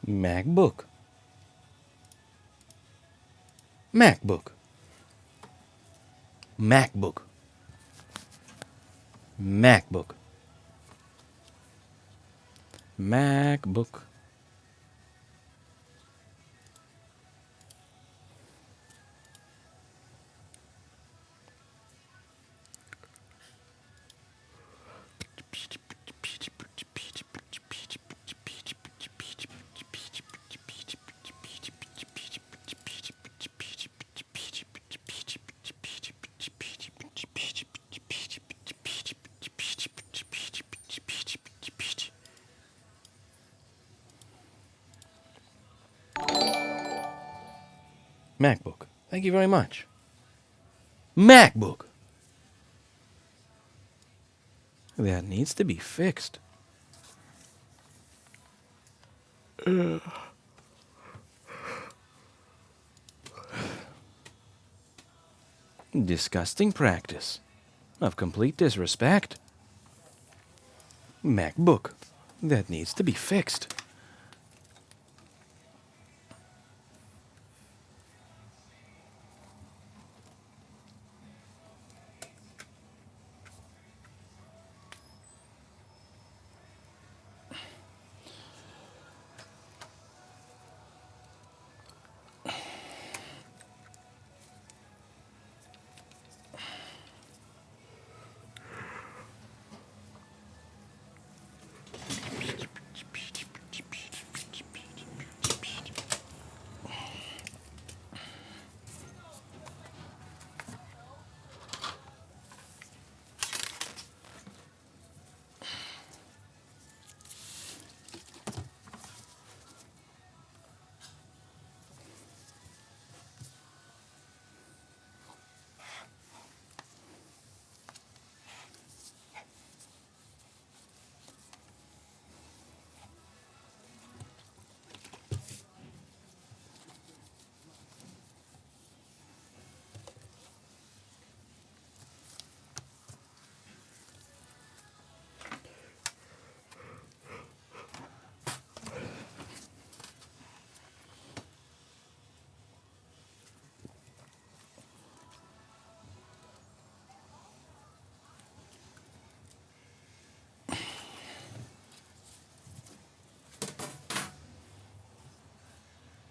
MacBook. MacBook. MacBook. MacBook. MacBook. MacBook. Thank you very much. MacBook. That needs to be fixed. Disgusting practice of complete disrespect. MacBook. That needs to be fixed.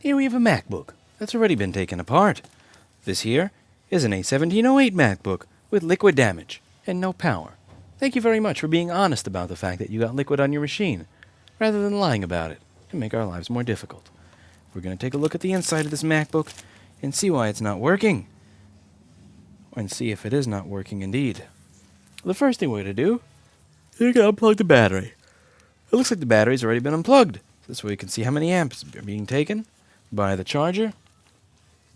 Here we have a MacBook that's already been taken apart. This here is an A1708 MacBook with liquid damage and no power. Thank you very much for being honest about the fact that you got liquid on your machine, rather than lying about it and make our lives more difficult. We're going to take a look at the inside of this MacBook and see why it's not working. And see if it is not working indeed. The first thing we're going to do is we're going to unplug the battery. It looks like the battery's already been unplugged. This way we can see how many amps are being taken by the charger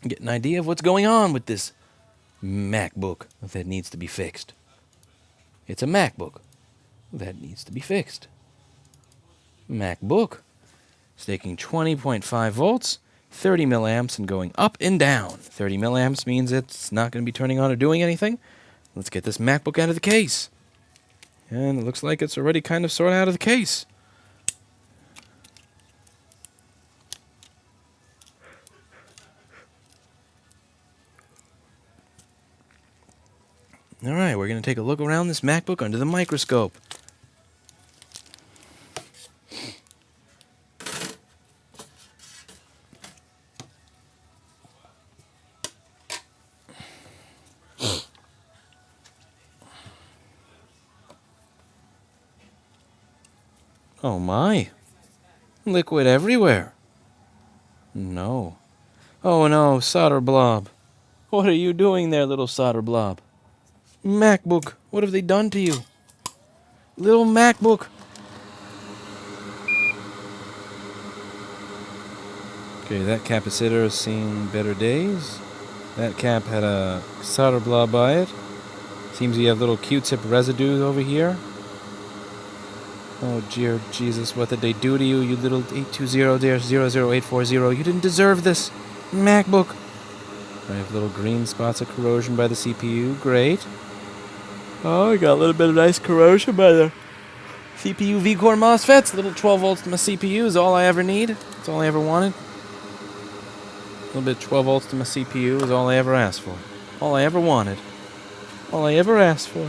and get an idea of what's going on with this MacBook that needs to be fixed. It's a MacBook that needs to be fixed. MacBook is taking 20.5 volts, 30 milliamps, and going up and down. 30 milliamps means it's not going to be turning on or doing anything. Let's get this MacBook out of the case. And it looks like it's already kind of sort of out of the case. Alright, we're going to take a look around this MacBook under the microscope. Oh my. Liquid everywhere. No. Oh no, solder blob. What are you doing there, little solder blob? MacBook, what have they done to you? Little MacBook. Okay, that capacitor has seen better days. That cap had a solder blob by it. Seems you have little Q-tip residue over here. Oh dear Jesus, what did they do to you, you little 820-00840? You didn't deserve this, MacBook. I have little green spots of corrosion by the CPU. Great. Oh, I got a little bit of nice corrosion by the CPU V-core MOSFETs. Little 12 volts to my CPU is all I ever need. That's all I ever wanted. A little bit of 12 volts to my CPU is all I ever asked for. All I ever wanted. All I ever asked for.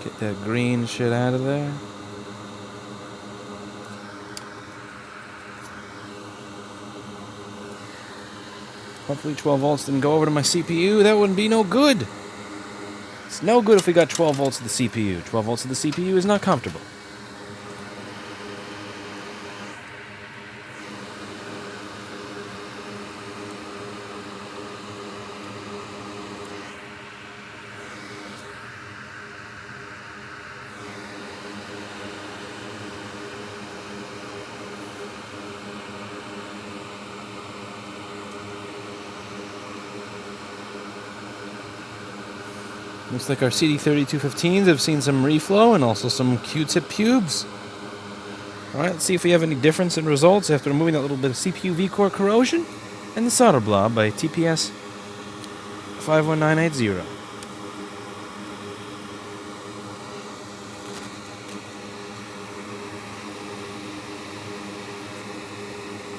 Get that green shit out of there. Hopefully 12 volts didn't go over to my CPU. That wouldn't be no good. It's no good if we got 12 volts to the CPU. 12 volts to the CPU is not comfortable. Looks like our CD3215s have seen some reflow and also some Q-tip pubes. Alright, let's see if we have any difference in results after removing that little bit of CPU V-core corrosion and the solder blob by TPS 51980.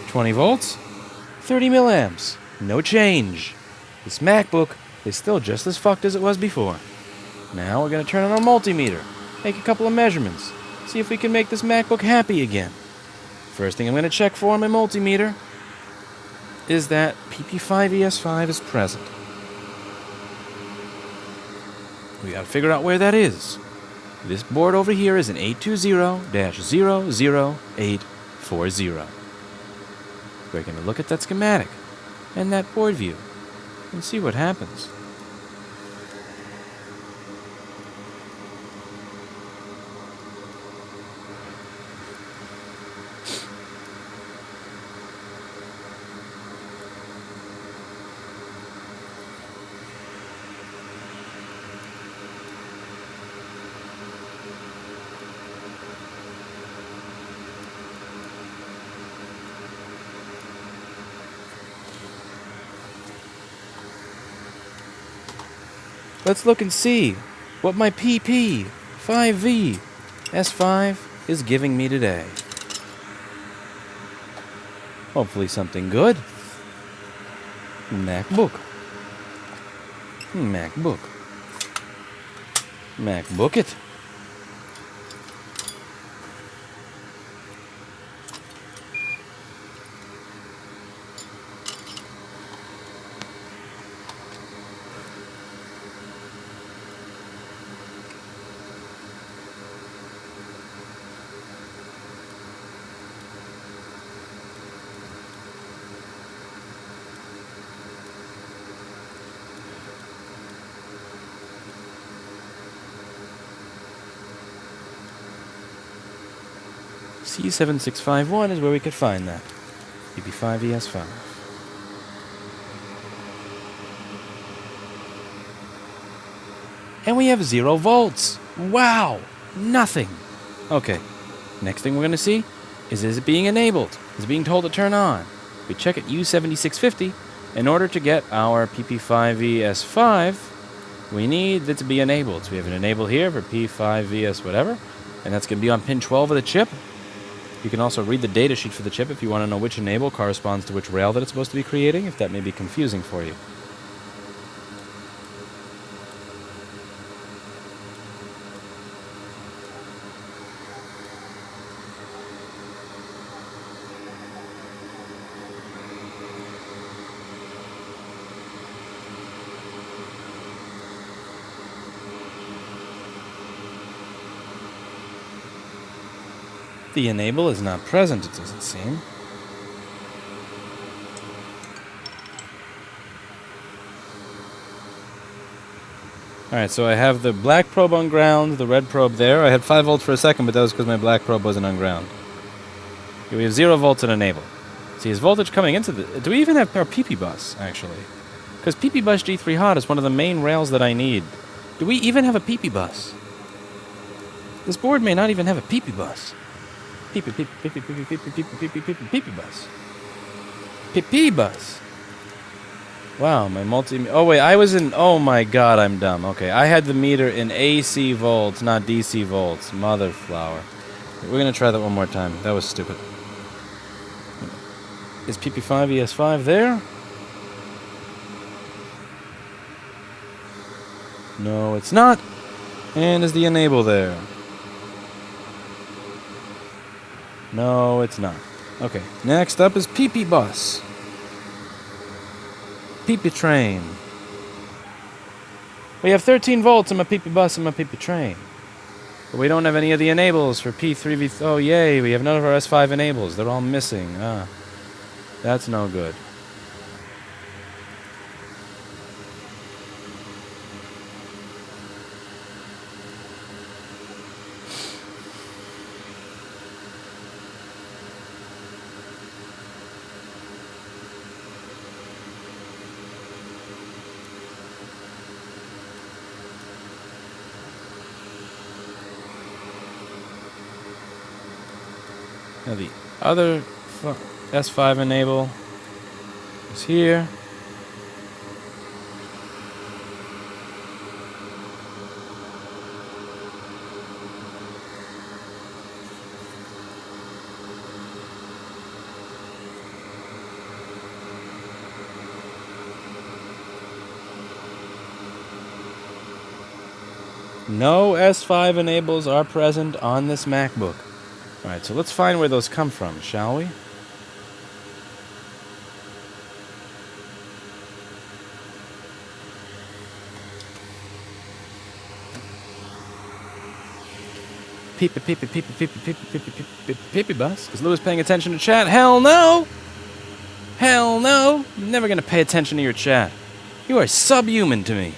$20 volts, 30 milliamps, no change. This MacBook is still just as fucked as it was before. Now we're going to turn on our multimeter, make a couple of measurements, see if we can make this MacBook happy again. First thing I'm going to check for on my multimeter is that PP5ES5 is present. We got to figure out where that is. This board over here is an 820-00840. We're going to look at that schematic and that board view and see what happens. Let's look and see what my PP5V S5 is giving me today. Hopefully something good. MacBook. MacBook it. C7651 is where we could find that. PP5ES5. And we have 0 volts. Wow! Nothing. Okay. Next thing we're going to see is it being enabled? Is it being told to turn on? We check at U7650. In order to get our PP5ES5, we need it to be enabled. So we have an enable here for P5VS whatever. And that's going to be on pin 12 of the chip. You can also read the data sheet for the chip if you want to know which enable corresponds to which rail that it's supposed to be creating, if that may be confusing for you. The enable is not present, it doesn't seem. Alright, so I have the black probe on ground, the red probe there. I had 5 volts for a second, but that was because my black probe wasn't on ground. Here we have 0 volts at enable. See, is voltage coming into the... Do we even have our PP bus, actually? Because PP bus G3 hot is one of the main rails that I need. Do we even have a PP bus? This board may not even have a PP bus. PP bus. PP bus. Wow, my oh wait, I was in, oh my god, I'm dumb. Okay, I had the meter in AC volts, not DC volts. Mother flower. We're gonna try that one more time. That was stupid. Is PP5 ES5 there? No, it's not. And is the enable there? No, it's not. Okay, next up is PP bus. PP train. We have 13 volts in my PP bus and my PP train. But we don't have any of the enables for P3V. Oh, yay, we have none of our S5 enables. They're all missing. Ah, that's no good. Now the other S5 enable is here. No S5 enables are present on this MacBook. Alright, so let's find where those come from, shall we? Peepy bus. Is Lewis paying attention to chat? Hell no! Hell no! I'm never gonna pay attention to your chat. You are subhuman to me.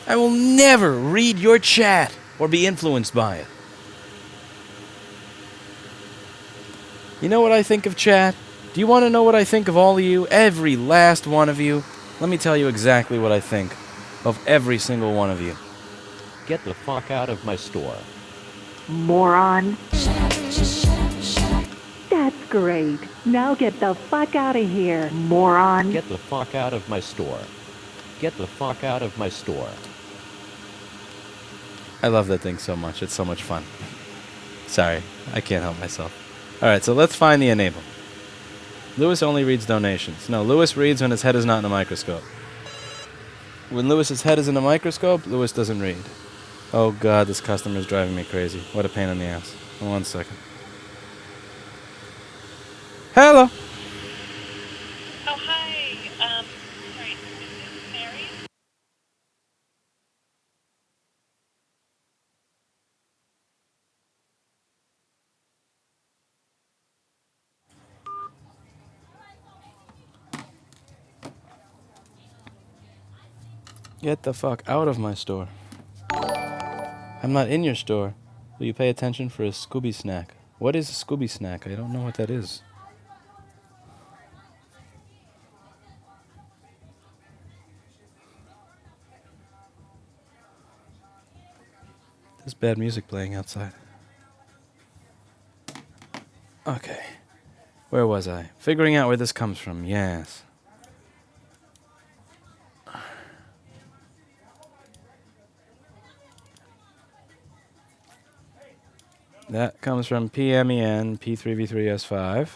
I will never read your chat or be influenced by it. You know what I think of chat? Do you want to know what I think of all of you? Every last one of you? Let me tell you exactly what I think of every single one of you. Get the fuck out of my store. Moron. That's great. Now get the fuck out of here, moron. Get the fuck out of my store. Get the fuck out of my store. I love that thing so much. It's so much fun. Sorry, I can't help myself. Alright, so let's find the enable. Lewis only reads donations. No, Lewis reads when his head is not in a microscope. When Lewis's head is in a microscope, Lewis doesn't read. Oh god, this customer is driving me crazy. What a pain in the ass. 1 second. Hello! Oh, hi. Sorry, is this Mary? Get the fuck out of my store. I'm not in your store. Will you pay attention for a Scooby snack? What is a Scooby snack? I don't know what that is. There's bad music playing outside. Okay. Where was I? Figuring out where this comes from. Yes. That comes from PMEN P3V3S5.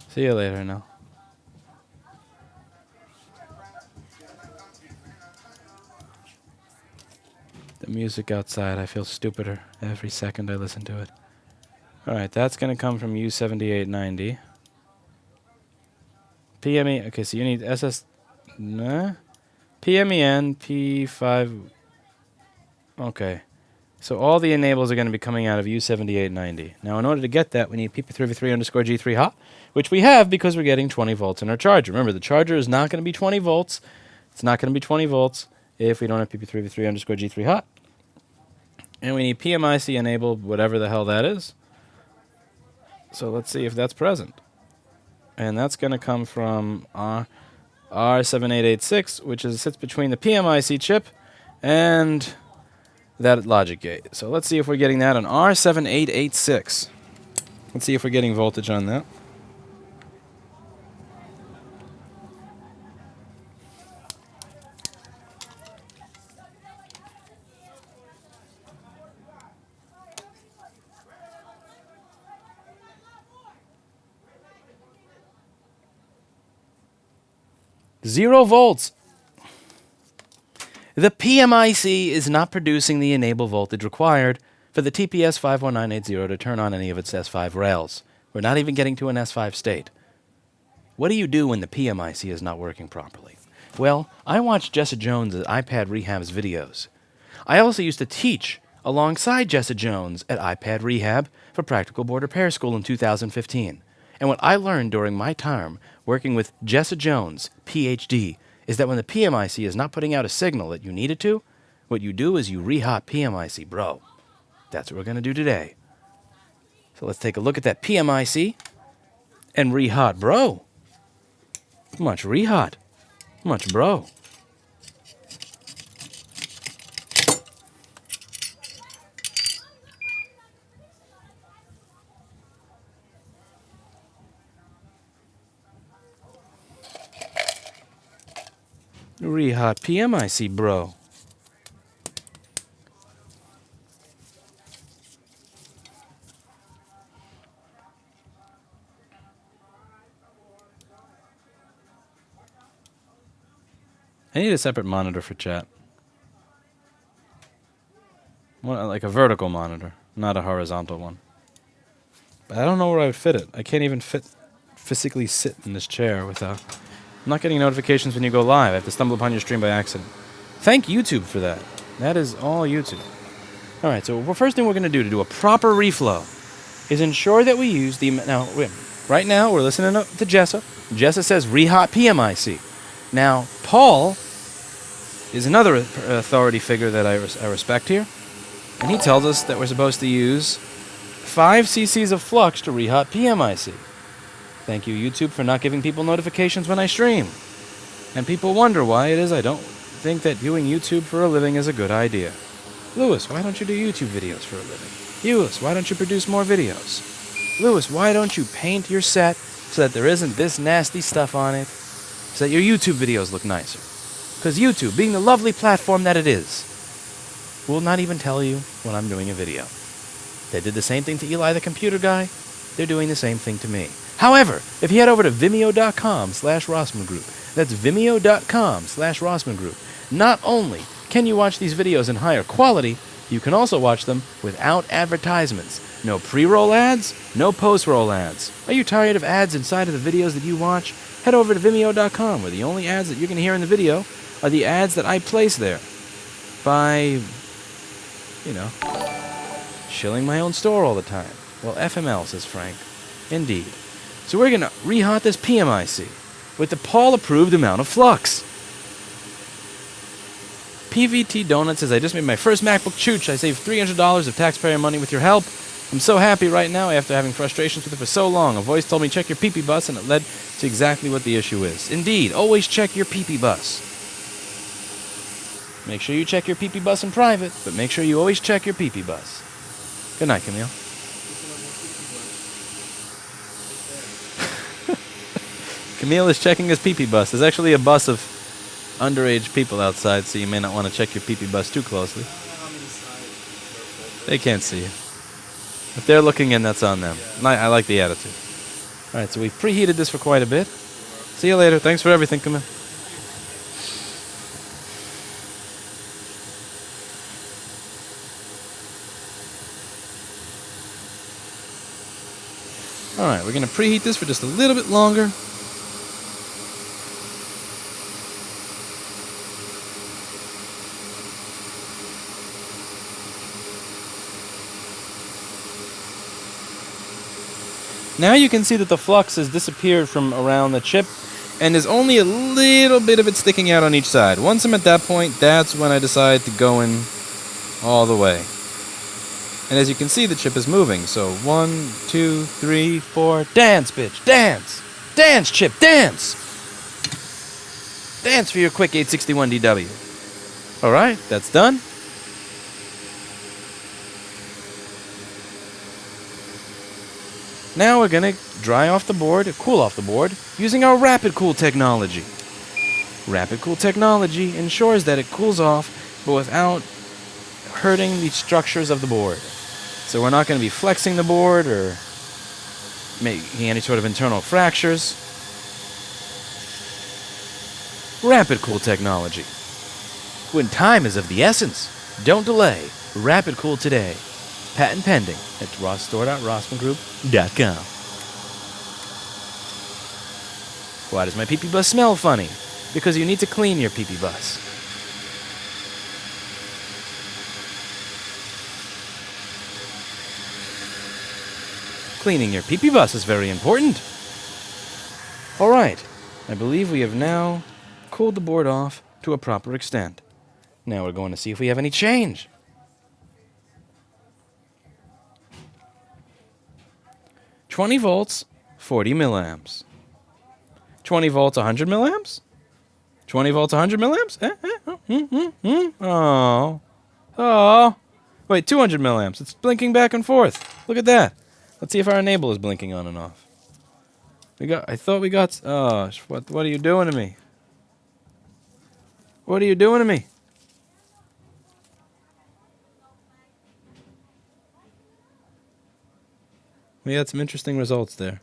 See you later now. The music outside, I feel stupider every second I listen to it. Alright, that's going to come from U7890. PME, okay, so you need SS... Nah? PMEN P5... Okay. So all the enables are going to be coming out of U7890. Now, in order to get that, we need PP3v3 underscore G3 hot, which we have because we're getting 20 volts in our charger. Remember, the charger is not going to be 20 volts. It's not going to be 20 volts if we don't have PP3v3 underscore G3 hot. And we need PMIC enabled, whatever the hell that is. So let's see if that's present. And that's going to come from R7886, which sits between the PMIC chip and that logic gate. So let's see if we're getting that on R7886. Let's see if we're getting voltage on that. Zero volts. The PMIC is not producing the enable voltage required for the TPS 51980 to turn on any of its S5 rails. We're not even getting to an S5 state. What do you do when the PMIC is not working properly? Well, I watched Jessa Jones at iPad Rehab's videos. I also used to teach alongside Jessa Jones at iPad Rehab for Practical Board Repair School in 2015. And what I learned during my time working with Jessa Jones, PhD, is that when the PMIC is not putting out a signal that you need it to, what you do is you re-hot PMIC, bro. That's what we're going to do today. So let's take a look at that PMIC and re-hot, bro. Much re-hot. Much, bro. Re-hot PMIC, bro. I need a separate monitor for chat. Like a vertical monitor, not a horizontal one. But I don't know where I would fit it. I can't even physically sit in this chair without... I'm not getting notifications when you go live. I have to stumble upon your stream by accident. Thank YouTube for that. That is all YouTube. All right, so the first thing we're going to do a proper reflow is ensure that we use the... Now, right now, we're listening to Jessa. Jessa says re-hot PMIC. Now, Paul is another authority figure that I respect here. And he tells us that we're supposed to use 5 cc's of flux to re-hot PMIC. Thank you, YouTube, for not giving people notifications when I stream. And people wonder why it is I don't think that doing YouTube for a living is a good idea. Lewis, why don't you do YouTube videos for a living? Lewis, why don't you produce more videos? Lewis, why don't you paint your set so that there isn't this nasty stuff on it, so that your YouTube videos look nicer? Because YouTube, being the lovely platform that it is, will not even tell you when I'm doing a video. They did the same thing to Eli the computer guy. They're doing the same thing to me. However, if you head over to vimeo.com/Rossman Group, that's vimeo.com/Rossman Group, not only can you watch these videos in higher quality, you can also watch them without advertisements. No pre-roll ads, no post-roll ads. Are you tired of ads inside of the videos that you watch? Head over to vimeo.com, where the only ads that you're going to hear in the video are the ads that I place there by, shilling my own store all the time. Well, FML, says Frank. Indeed. So we're going to re-hot this PMIC with the Paul-approved amount of flux. PVT Donut says, I just made my first MacBook chooch. I saved $300 of taxpayer money with your help. I'm so happy right now after having frustrations with it for so long. A voice told me check your PP bus, and it led to exactly what the issue is. Indeed, always check your PP bus. Make sure you check your PP bus in private, but make sure you always check your PP bus. Good night, Camille. Camille is checking his PP bus. There's actually a bus of underage people outside, so you may not want to check your PP bus too closely. They can't see you. If they're looking in, that's on them. I like the attitude. All right, so we've preheated this for quite a bit. See you later. Thanks for everything. Come in. All right, we're going to preheat this for just a little bit longer. Now you can see that the flux has disappeared from around the chip, and there's only a little bit of it sticking out on each side. Once I'm at that point, that's when I decide to go in all the way. And as you can see, the chip is moving. So 1, 2, 3, 4, dance, bitch, dance! Dance, chip, dance! Dance for your quick 861 DW. Alright, that's done. Now we're going to dry off the board, cool off the board, using our Rapid Cool technology. Rapid Cool technology ensures that it cools off, but without hurting the structures of the board. So we're not going to be flexing the board or making any sort of internal fractures. Rapid Cool technology. When time is of the essence, don't delay. Rapid Cool today. Patent pending at store.rossmangroup.com. Why does my pee-pee bus smell funny? Because you need to clean your pee-pee bus. Cleaning your pee-pee bus is very important. Alright, I believe we have now cooled the board off to a proper extent. Now we're going to see if we have any change. $20 volts, 40 milliamps. 20 volts, 100 milliamps? 20 volts, 100 milliamps? Oh. Oh. Wait, 200 milliamps. It's blinking back and forth. Look at that. Let's see if our enable is blinking on and off. I thought we got... Oh, what are you doing to me? What are you doing to me? We had some interesting results there.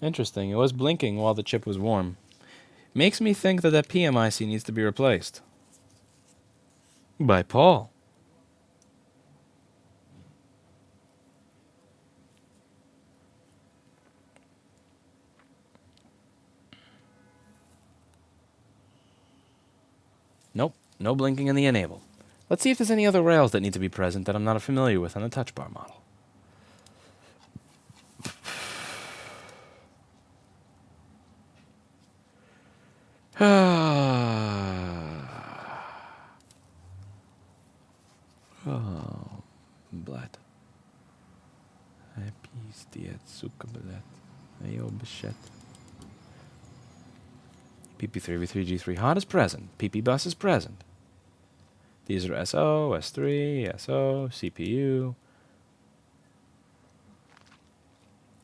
Interesting. It was blinking while the chip was warm. Makes me think that PMIC needs to be replaced. By Paul. Nope, no blinking in the enable. Let's see if there's any other rails that need to be present that I'm not familiar with on the touch bar model. Oh, blad. Pis diet sukkablet. Ayo beshet. PP3, V3, G3 hot is present. PP bus is present. These are SO, S3, SO, CPU.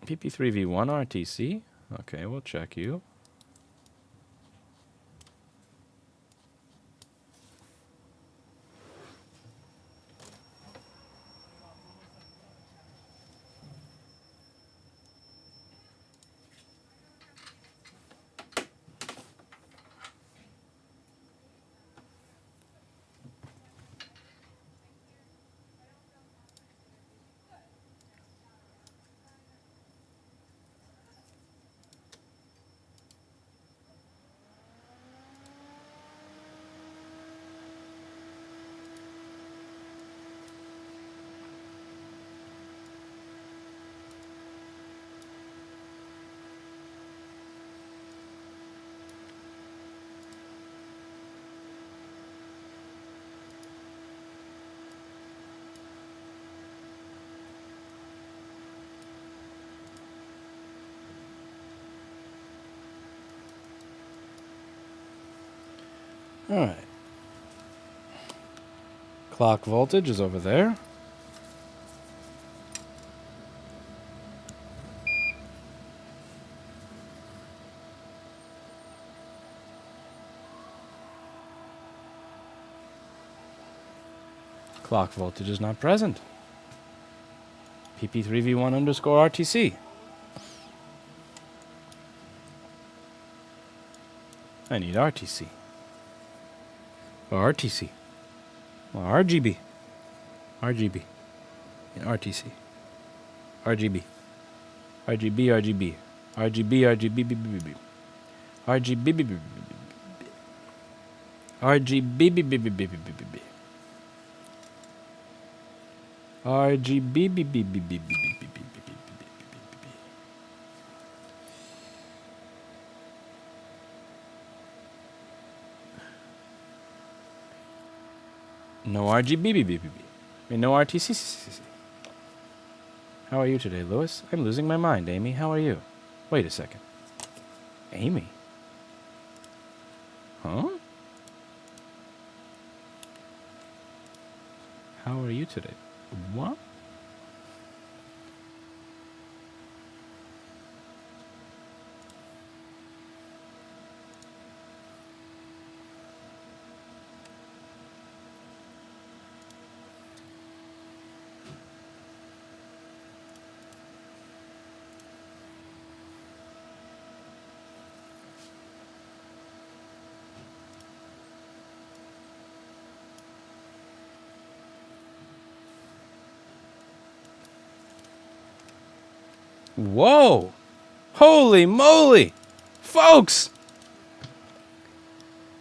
PP3, V1 RTC. Okay, we'll check you. Alright. Clock voltage is over there. Clock voltage is not present. PP3V1 underscore RTC. I need RTC. Or RTC. Or RGB. RGB. And RTC. RGB. RGB, RGB. RGB, RGB, RGB, RGB, RGB. No RGB. I mean, no RTC. How are you today, Lewis? I'm losing my mind, Amy. How are you? Wait a second. Amy? Huh? How are you today? What? Whoa! Holy moly! Folks!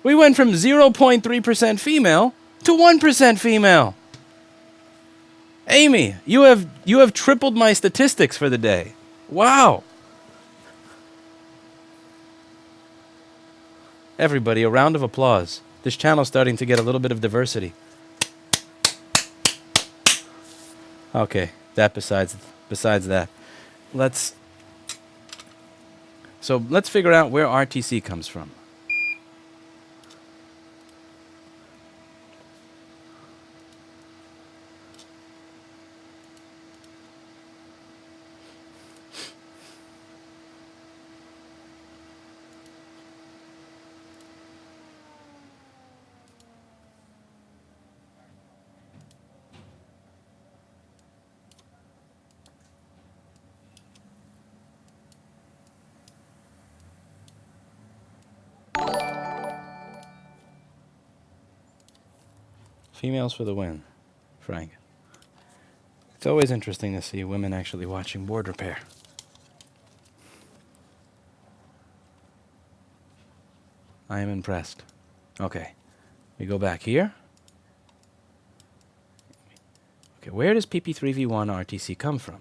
We went from 0.3% female to 1% female. Amy, you have tripled my statistics for the day. Wow! Everybody, a round of applause. This channel's starting to get a little bit of diversity. Okay, that besides that. Let's figure out where RTC comes from. Females for the win, Frank. It's always interesting to see women actually watching board repair. I am impressed. Okay, we go back here. Okay, where does PP3V1 RTC come from?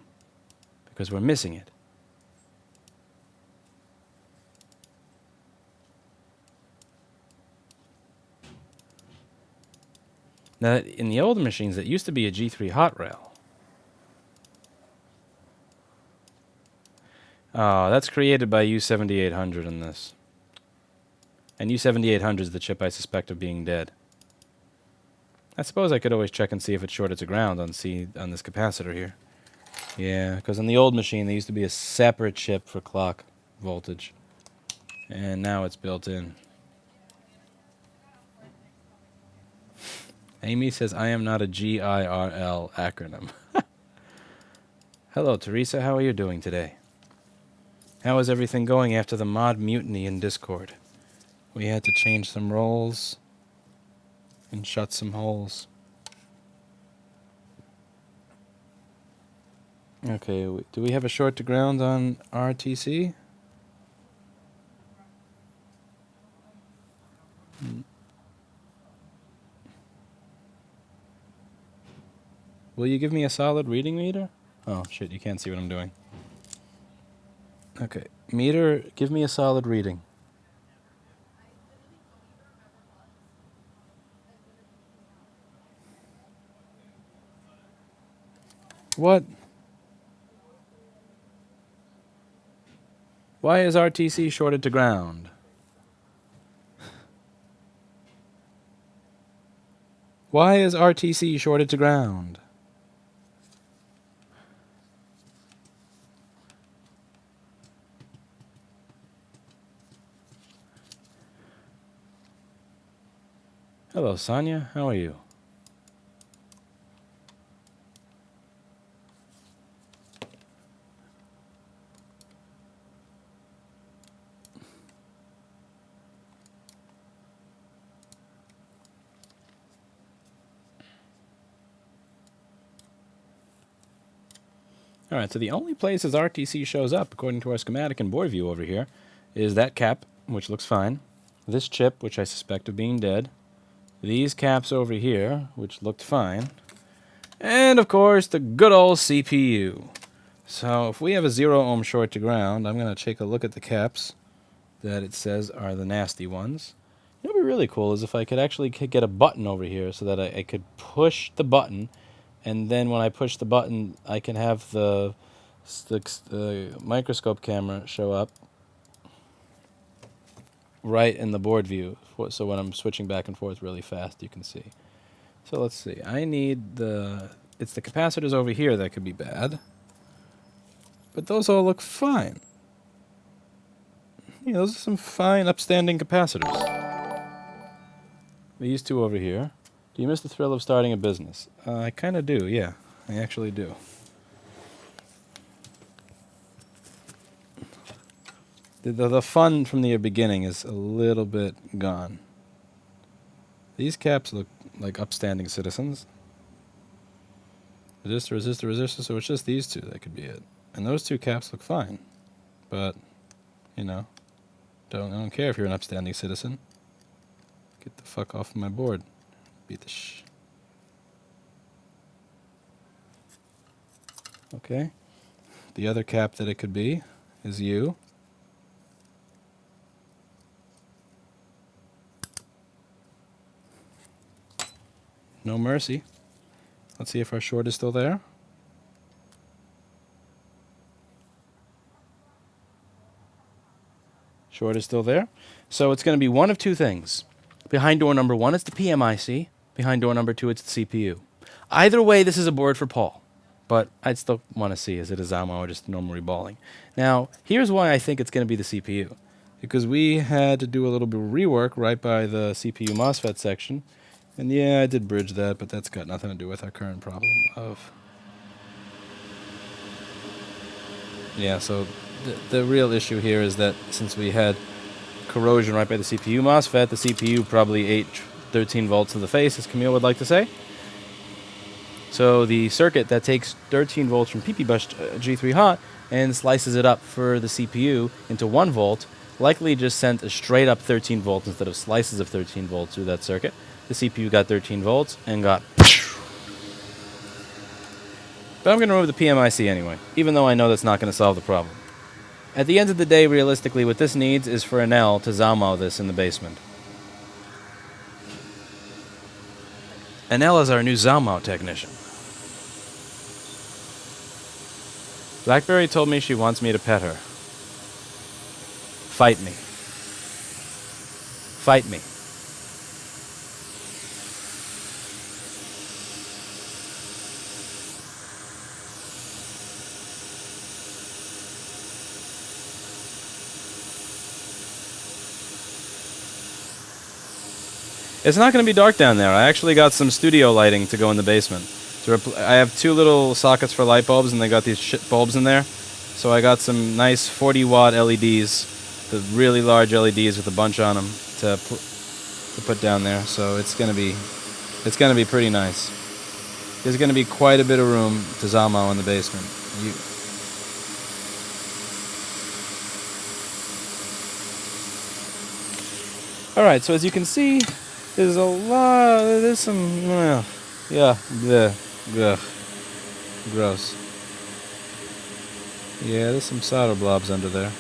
Because we're missing it. Now, in the older machines, it used to be a G3 hot rail. Oh, that's created by U7800 in this. And U7800 is the chip I suspect of being dead. I suppose I could always check and see if it's shorted to ground on this capacitor here. Yeah, because in the old machine, there used to be a separate chip for clock voltage. And now it's built in. Amy says, I am not a GIRL acronym. Hello, Teresa. How are you doing today? How is everything going after the mod mutiny in Discord? We had to change some roles and shut some holes. Okay, do we have a short to ground on RTC? Will you give me a solid reading meter? Oh, shit, you can't see what I'm doing. Okay, meter, give me a solid reading. What? Why is RTC shorted to ground? Why is RTC shorted to ground? Hello, Sonia. How are you? Alright, so the only places RTC shows up, according to our schematic and board view over here, is that cap, which looks fine, this chip, which I suspect of being dead, these caps over here, which looked fine, and of course the good old CPU. So if we have a 0 ohm short to ground, I'm going to take a look at the caps that it says are the nasty ones. What would be really cool is if I could actually get a button over here so that I could push the button and then when I push the button, I can have the microscope camera show up right in the board view. So when I'm switching back and forth really fast, you can see. So let's see. I need it's the capacitors over here that could be bad. But those all look fine. Yeah, those are some fine, upstanding capacitors. These two over here. Do you miss the thrill of starting a business? I kind of do, yeah. I actually do. The fun from the beginning is a little bit gone. These caps look like upstanding citizens. Resistor, resistor, resistor, so it's just these two that could be it. And those two caps look fine. But, you know, I don't care if you're an upstanding citizen. Get the fuck off of my board. Beat the Okay. The other cap that it could be is you. No mercy. Let's see if our short is still there. Short is still there. So it's going to be one of two things. Behind door number 1, it's the PMIC. Behind door number 2, it's the CPU. Either way, this is a board for Paul. But I'd still want to see, is it a Zamo or just normal reballing? Now, here's why I think it's going to be the CPU. Because we had to do a little bit of rework right by the CPU MOSFET section. And yeah, I did bridge that, but that's got nothing to do with our current problem of... Yeah, so the real issue here is that since we had corrosion right by the CPU MOSFET, the CPU probably ate 13 volts to the face, as Camille would like to say. So the circuit that takes 13 volts from PP bus G3 hot and slices it up for the CPU into 1 volt, likely just sent a straight up 13 volts instead of slices of 13 volts through that circuit. The CPU got 13 volts and got... But I'm going to remove the PMIC anyway, even though I know that's not going to solve the problem. At the end of the day, realistically, what this needs is for Anel to Zamo this in the basement. Anel is our new Zamo technician. Blackberry told me she wants me to pet her. Fight me. Fight me. It's not going to be dark down there. I actually got some studio lighting to go in the basement. I have 2 little sockets for light bulbs, and they got these shit bulbs in there. So I got some nice 40-watt LEDs, the really large LEDs with a bunch on them to put down there. So it's going to be pretty nice. There's going to be quite a bit of room to Zamo in the basement. All right. So as you can see. There's a lot, there's some, yeah, bleh, gross. Yeah, there's some solder blobs under there.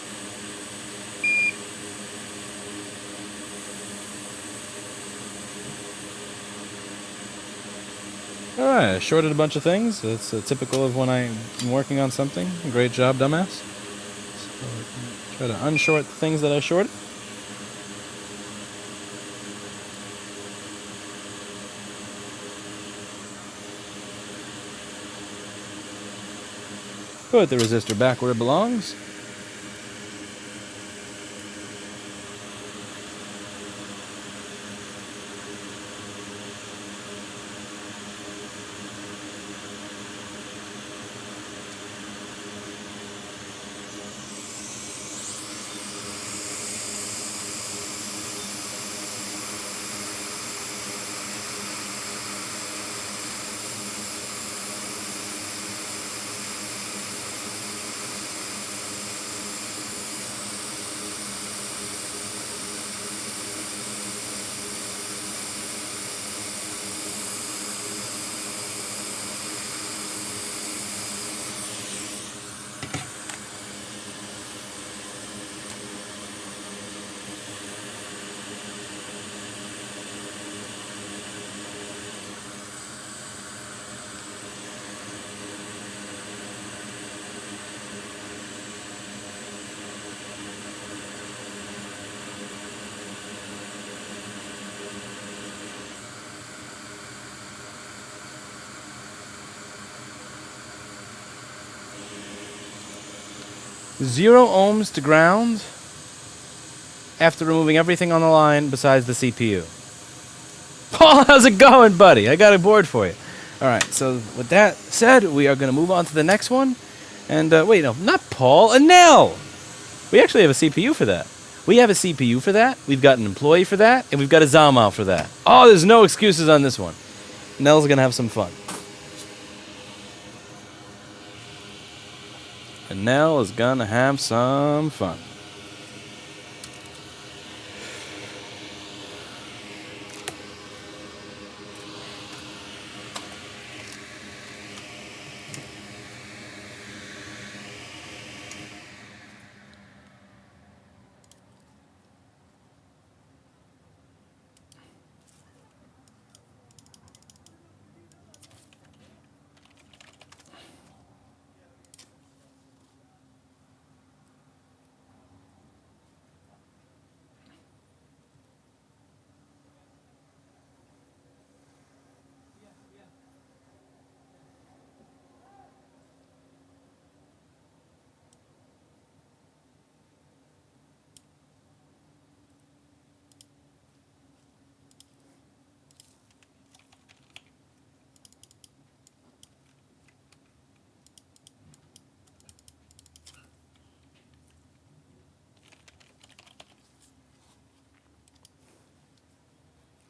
Alright, I shorted a bunch of things. It's typical of when I'm working on something. Great job, dumbass. So, try to unshort the things that I shorted. Put the resistor back where it belongs. 0 ohms to ground after removing everything on the line besides the CPU. Paul, how's it going, buddy? I got a board for you. All right, so with that said, we are going to move on to the next one. And wait, no, not Paul, Anel. We actually have a CPU for that. We have a CPU for that. We've got an employee for that, and we've got a Zalmao for that. Oh, there's no excuses on this one. Nell's going to have some fun. And Nell is going to have some fun.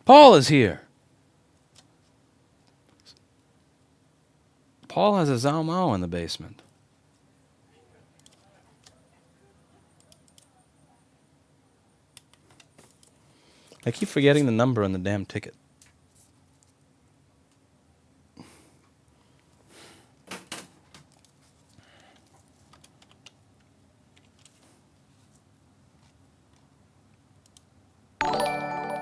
Paul is here. Paul has a Zalmao in the basement. I keep forgetting the number on the damn ticket.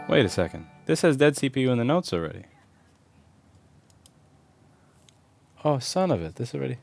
Wait a second. This has dead CPU in the notes already. Oh, son of it. This already...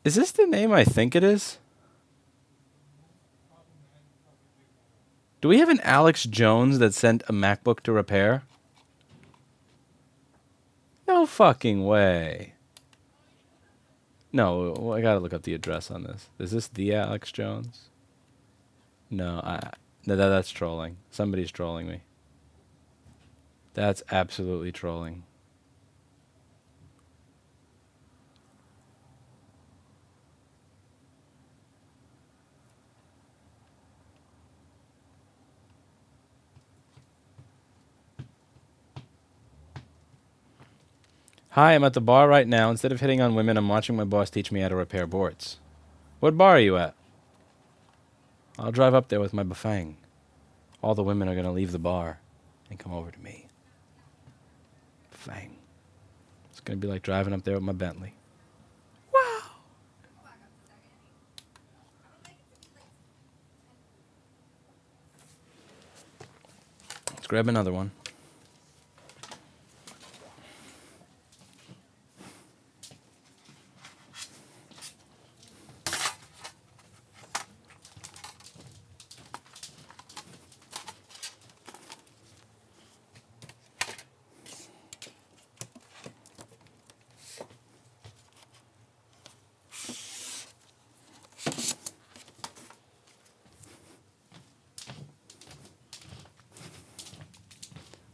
Is this the name I think it is? Do we have an Alex Jones that sent a MacBook to repair? No fucking way. No, I gotta look up the address on this. Is this the Alex Jones? No, that's trolling. Somebody's trolling me. That's absolutely trolling. Hi, I'm at the bar right now. Instead of hitting on women, I'm watching my boss teach me how to repair boards. What bar are you at? I'll drive up there with my bafang. All the women are going to leave the bar and come over to me. Bafang. It's going to be like driving up there with my Bentley. Wow. Let's grab another one.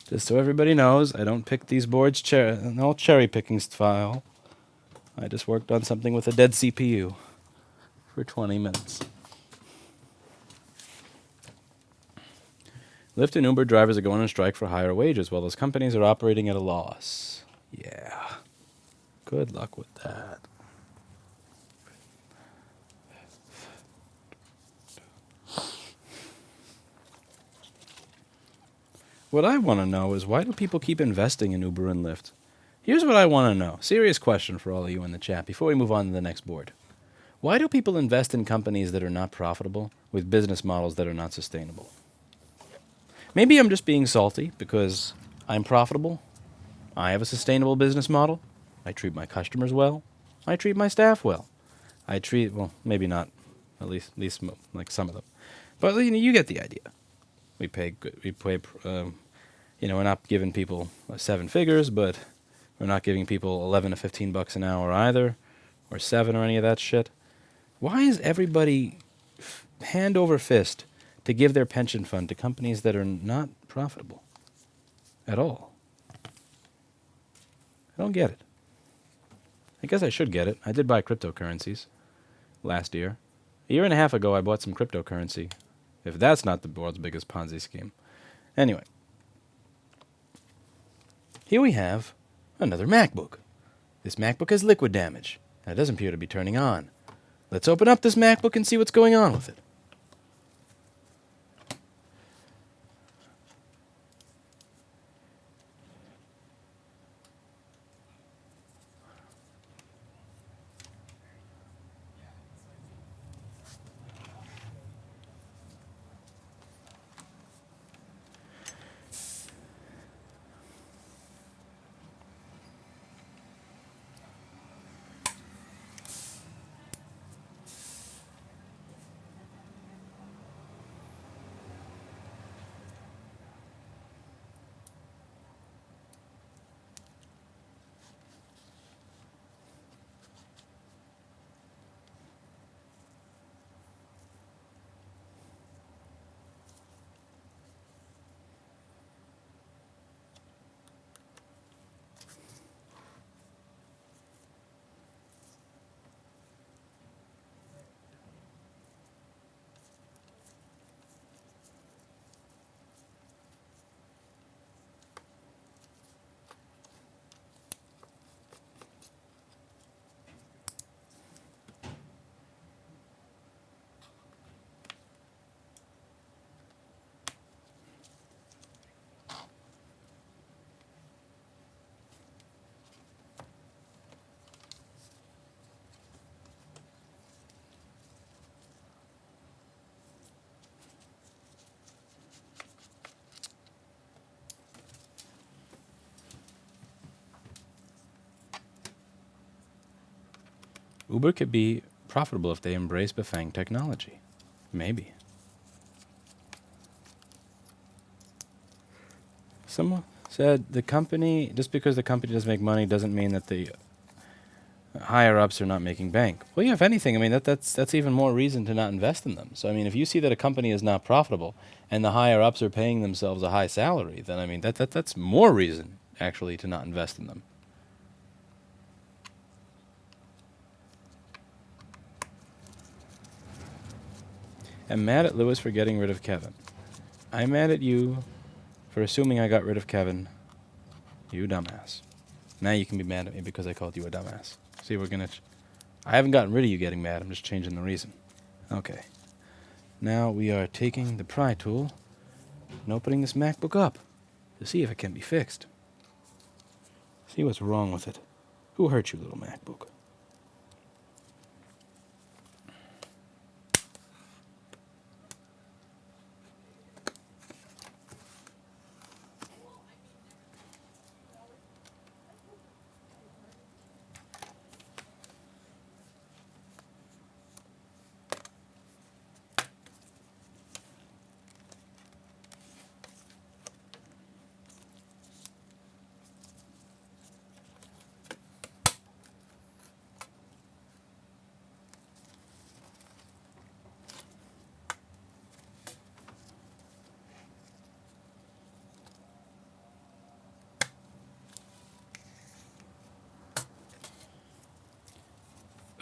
Just so everybody knows, I don't pick these boards no cherry picking style. I just worked on something with a dead CPU for 20 minutes. Lyft and Uber drivers are going on strike for higher wages while those companies are operating at a loss. Yeah. Good luck with that. What I want to know is, why do people keep investing in Uber and Lyft? Here's what I want to know. Serious question for all of you in the chat before we move on to the next board. Why do people invest in companies that are not profitable with business models that are not sustainable? Maybe I'm just being salty because I'm profitable. I have a sustainable business model. I treat my customers well. I treat my staff well. Well, maybe not, at least like some of them. But you get the idea. We pay good. We're not giving people 7 figures, but we're not giving people 11 to 15 bucks an hour either, or 7 or any of that shit. Why is everybody hand over fist to give their pension fund to companies that are not profitable at all? I don't get it. I guess I should get it. I did buy cryptocurrencies last year. A year and a half ago, I bought some cryptocurrency. If that's not the world's biggest Ponzi scheme. Anyway. Here we have another MacBook. This MacBook has liquid damage, and it doesn't appear to be turning on. Let's open up this MacBook and see what's going on with it. Uber could be profitable if they embrace Bafang technology. Maybe. Someone said just because the company doesn't make money doesn't mean that the higher ups are not making bank. Well, yeah, if anything, I mean, that's even more reason to not invest in them. So, I mean, if you see that a company is not profitable and the higher ups are paying themselves a high salary, then, I mean, that's more reason, actually, to not invest in them. I'm mad at Lewis for getting rid of Kevin. I'm mad at you for assuming I got rid of Kevin. You dumbass. Now you can be mad at me because I called you a dumbass. See, I haven't gotten rid of you getting mad. I'm just changing the reason. Okay. Now we are taking the pry tool and opening this MacBook up to see if it can be fixed. See what's wrong with it. Who hurt you, little MacBook?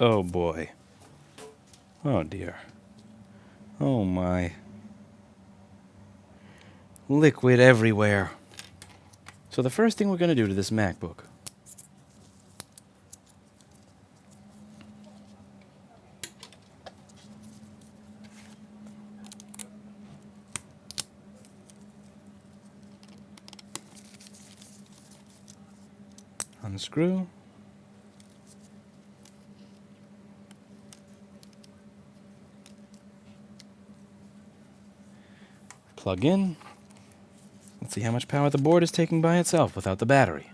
Oh boy. Oh dear. Oh my. Liquid everywhere. So the first thing we're going to do to this MacBook Unscrew. Plug in. Let's see how much power the board is taking by itself without the battery.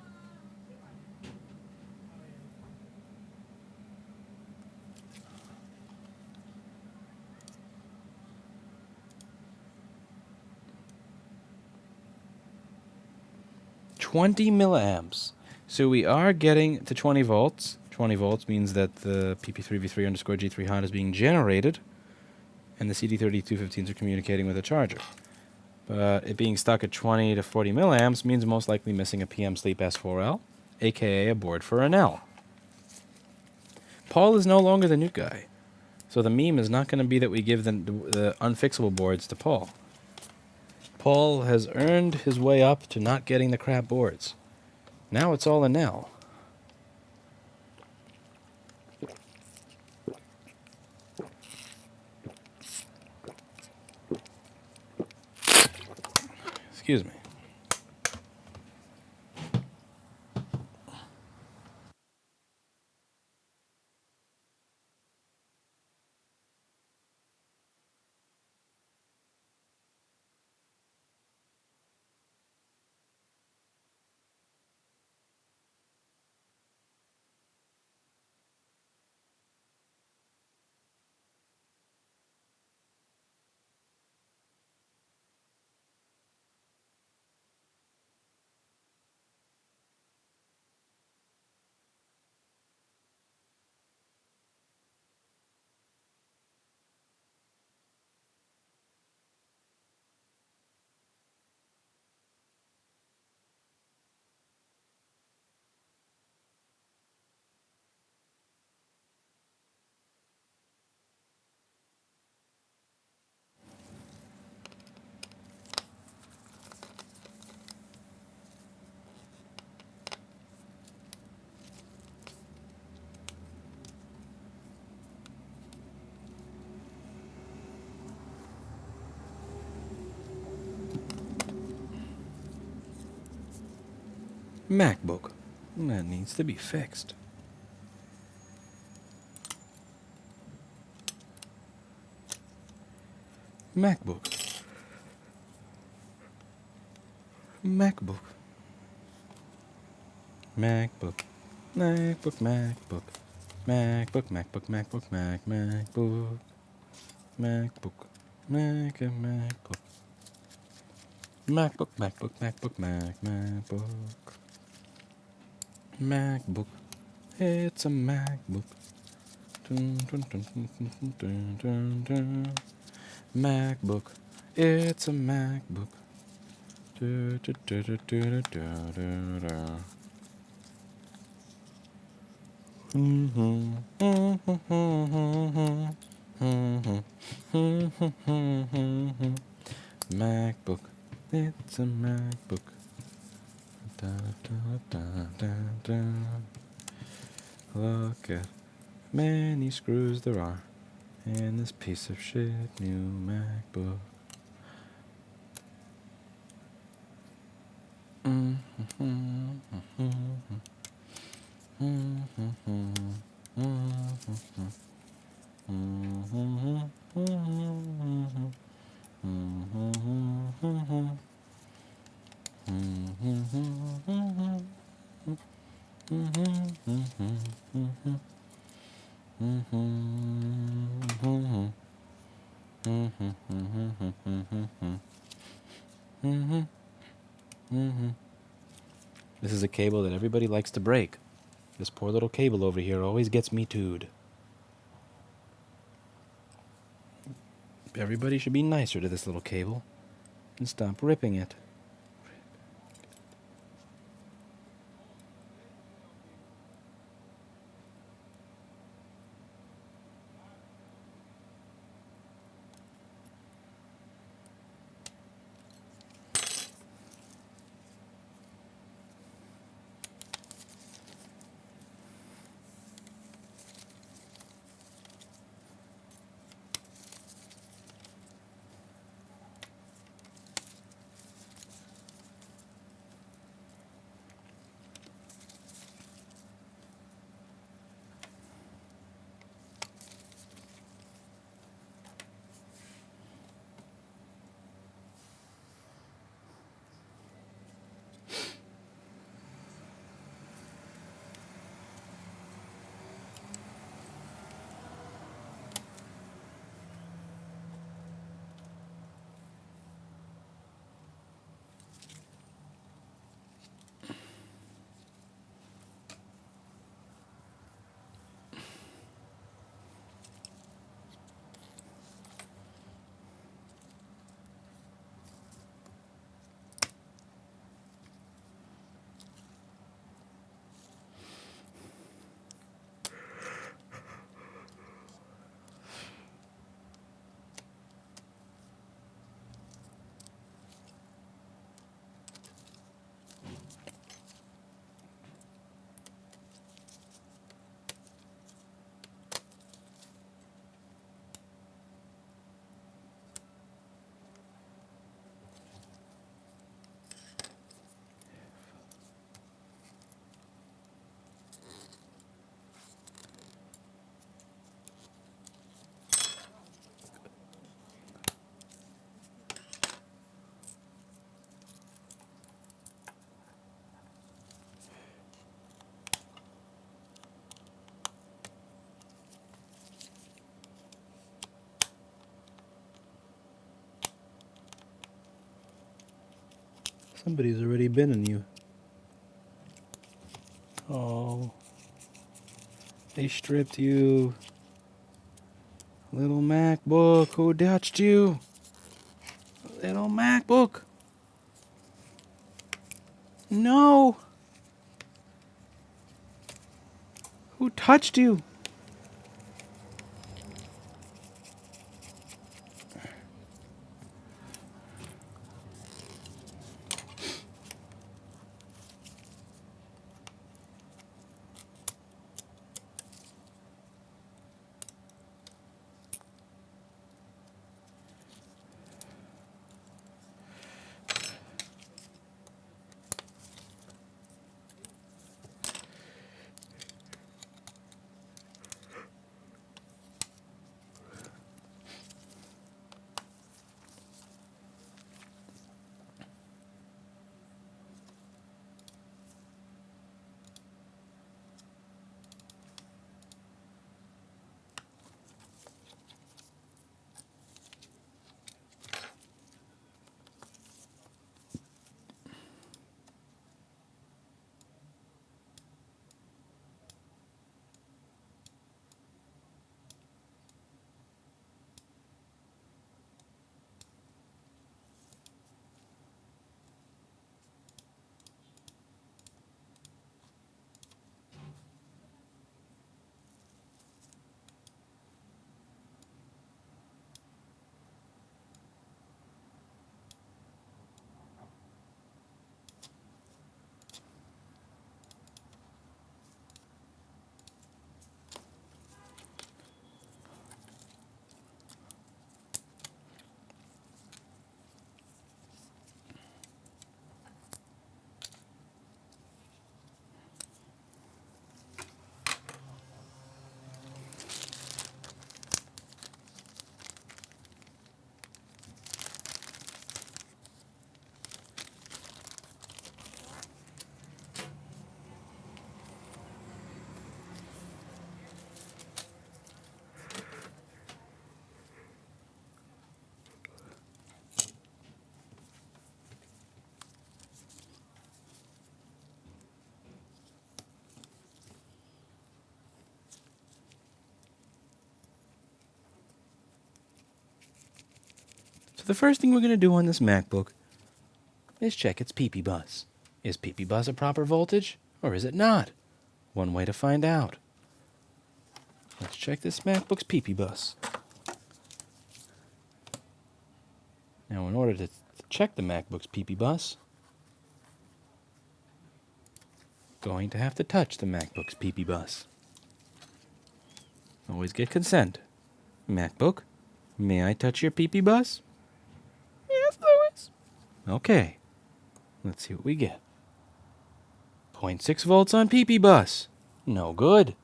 $20 milliamps. So we are getting to 20 volts. 20 volts means that the PP3V3 underscore G3 hot is being generated, and the CD3215s are communicating with a charger. But it being stuck at 20 to 40 milliamps means most likely missing a PM Sleep S4L, aka a board for an L. Paul is no longer the new guy, so the meme is not going to be that we give the unfixable boards to Paul. Paul has earned his way up to not getting the crap boards. Now it's all an L. Excuse me. MacBook. That needs to be fixed. MacBook. MacBook. MacBook. MacBook, MacBook. MacBook, MacBook, MacBook, MacBook. MacBook. MacBook. MacBook, MacBook, MacBook, MacBook. MacBook. It's a MacBook. Dun, dun, dun, dun, dun, dun, dun, dun. MacBook. It's a MacBook. Du, du, du, du, du, du, du, du. MacBook. It's a MacBook. Da, da, da, da, da. Look at many screws there are in this piece of shit new MacBook. This is a cable that everybody likes to break. This poor little cable over here always gets me tooed. Everybody should be nicer to this little cable and stop ripping it. Somebody's already been in you. Oh. They stripped you. Little MacBook, who touched you? Little MacBook. No. Who touched you? So the first thing we're going to do on this MacBook is check its PP bus. Is PP bus a proper voltage or is it not? One way to find out. Let's check this MacBook's PP bus. Now in order to check the MacBook's PP bus, going to have to touch the MacBook's PP bus. Always get consent. MacBook, may I touch your PP bus? Yes, Louis. Okay. Let's see what we get. 0.6 volts on PP bus. No good.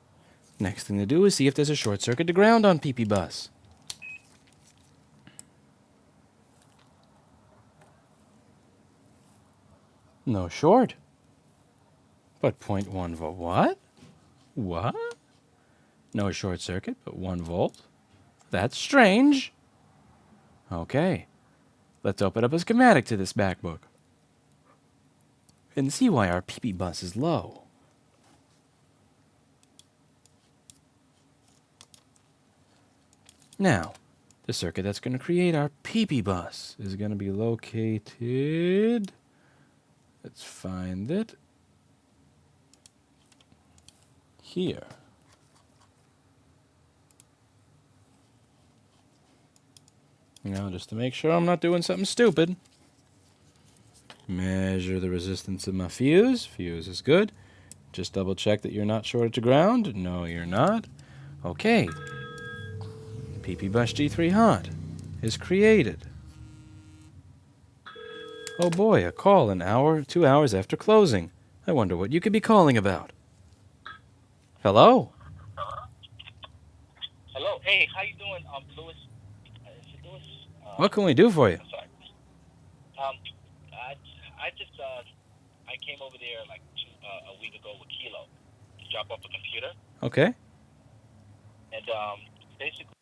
Next thing to do is see if there's a short circuit to ground on PP bus. No short. But 0.1 volt. What? What? No short circuit, but 1 volt. That's strange. Okay. Let's open up a schematic to this MacBook and see why our PP bus is low. Now, the circuit that's going to create our PP bus is going to be located. Let's find it. Here. Now, just to make sure I'm not doing something stupid, measure the resistance of my fuse. Fuse is good. Just double check that you're not shorted to ground. No, you're not. Okay. PP Bus G3 Hot is created. Oh boy, a call an hour, 2 hours after closing. I wonder what you could be calling about. Hello? Hello. Hey, how you doing, Louis? Is it Louis? What can we do for you? I'm sorry. I just I came over there like a week ago with Kilo to drop off a computer, Okay. and basically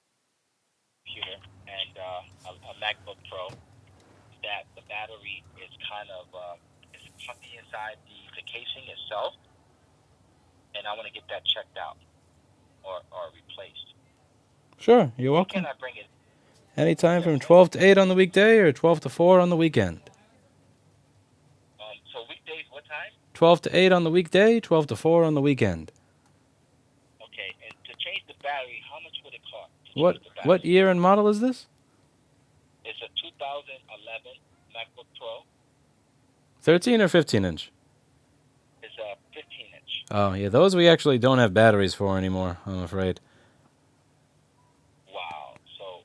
computer and a MacBook Pro that the battery is kind of puppy inside the casing itself, and I want to get that checked out or replaced. Sure, you're When welcome. can I bring it? Anytime from 12 to 8 on the weekday or 12 to 4 on the weekend. So weekdays, what time? 12 to 8 on the weekday, 12 to 4 on the weekend. Okay, and to change the battery, how much would it cost? What year and model is this? It's a 2011 MacBook Pro. 13 or 15 inch? It's a 15-inch. Oh, yeah, those we actually don't have batteries for anymore, I'm afraid. Wow. So,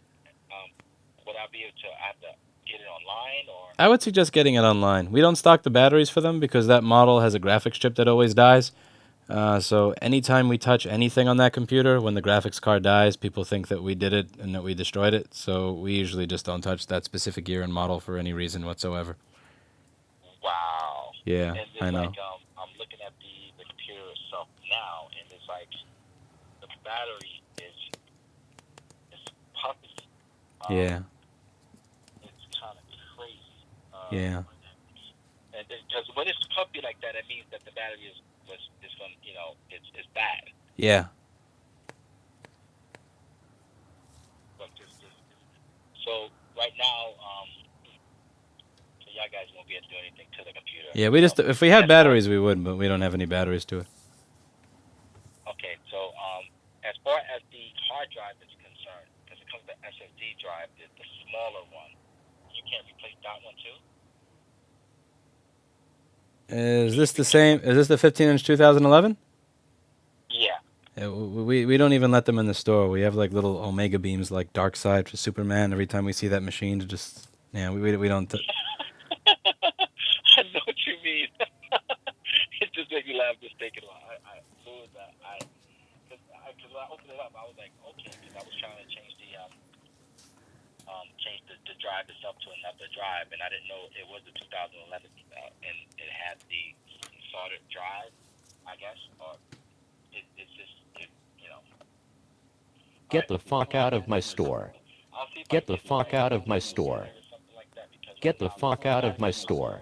would I be able to have to get it online or? I would suggest getting it online. We don't stock the batteries for them because that model has a graphics chip that always dies. So anytime we touch anything on that computer, when the graphics card dies, people think that we did it and that we destroyed it. So we usually just don't touch that specific year and model for any reason whatsoever. Wow. Yeah, and it's I know. Like, I'm looking at the computer itself now, and it's like the battery is puffy. Yeah. It's kind of crazy. Yeah. And because when it's puffy like that, it means that the battery is going, it's bad. Yeah. But so right now, so y'all guys won't be able to do anything to the computer. Yeah, we just if we had batteries we would, but we don't have any batteries to it. Okay, so as far as the hard drive is concerned, because it comes to SSD drive, the smaller one, you can't replace that one too? Is this the same? Is this the 15-inch 2011? Yeah. Yeah, we don't even let them in the store. We have like little Omega beams like Darkseid for Superman. Every time we see that machine, we don't. I know what you mean. It just made me laugh just thinking about it. Because when I opened it up, I was like, okay, because I was trying to change the drive itself to another drive, and I didn't know it was the 2011, and it had the soldered drive, I guess, or it's just, Get the fuck out of my store. Get the fuck out of my store. Get the fuck out of my store.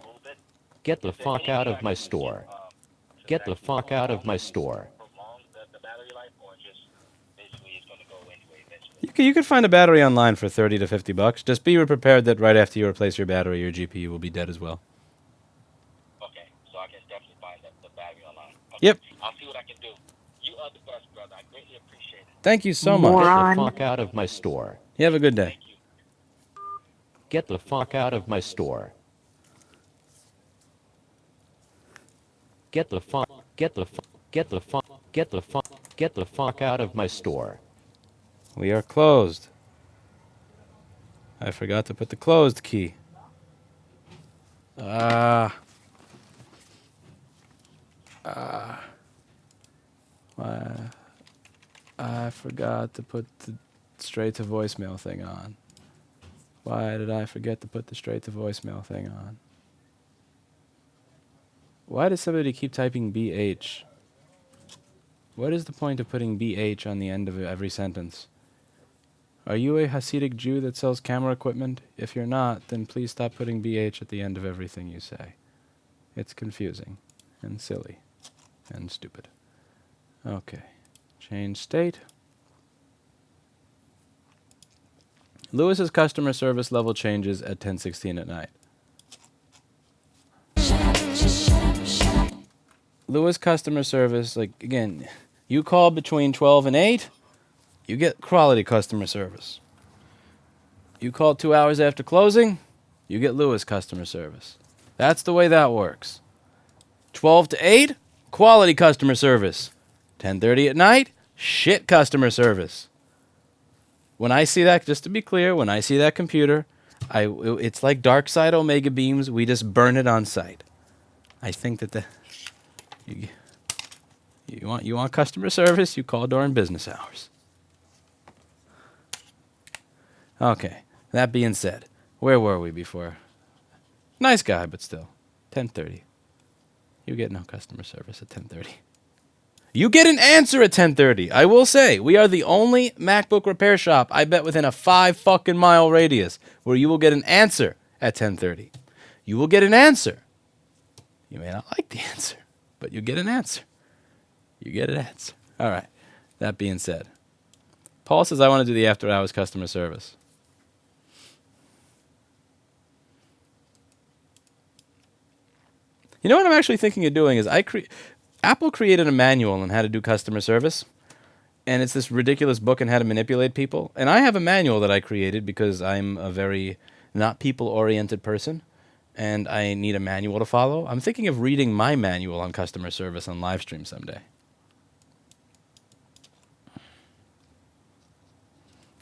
Get the fuck out of my store. Get the fuck out of my store. the battery life, or just basically it's going to go anyway eventually? You could find a battery online for $30 to $50. Just be prepared that right after you replace your battery, your GPU will be dead as well. Okay, so I can definitely find the battery online. Okay. Yep. I'll see what I can do. You are the best, brother. I greatly appreciate it. Thank you so Get much. Moron. the fuck out of my store. You have a good day. Thank you. Get the fuck out of my store. Get the fuck. Get the fuck. Get the fuck. Get the fuck. Get the fuck out of my store. We are closed. I forgot to put the closed key. Why? I forgot to put the straight to voicemail thing on. Why did I forget to put the straight to voicemail thing on? Why does somebody keep typing BH? What is the point of putting BH on the end of every sentence? Are you a Hasidic Jew that sells camera equipment? If you're not, then please stop putting BH at the end of everything you say. It's confusing and silly and stupid. Okay. Change state. Lewis's customer service level changes at 10:16 at night. Lewis customer service, like, again, you call between 12 and 8, you get quality customer service. You call 2 hours after closing, you get Lewis customer service. That's the way that works. 12 to 8, quality customer service. 10:30 at night, shit customer service. When I see that, just to be clear, when I see that computer, it's like Darkseid Omega beams. We just burn it on site. I think that you want customer service, you call during business hours. Okay, that being said, where were we before? Nice guy, but still. 10:30. You get no customer service at 10:30. You get an answer at 10:30. I will say, we are the only MacBook repair shop, I bet, within a 5-fucking-mile radius where you will get an answer at 10:30. You will get an answer. You may not like the answer, but you get an answer. You get an answer. All right. That being said, Paul says, I want to do the after-hours customer service. You know what I'm actually thinking of doing is Apple created a manual on how to do customer service, and it's this ridiculous book on how to manipulate people. And I have a manual that I created because I'm a very not people-oriented person, and I need a manual to follow. I'm thinking of reading my manual on customer service on live stream someday.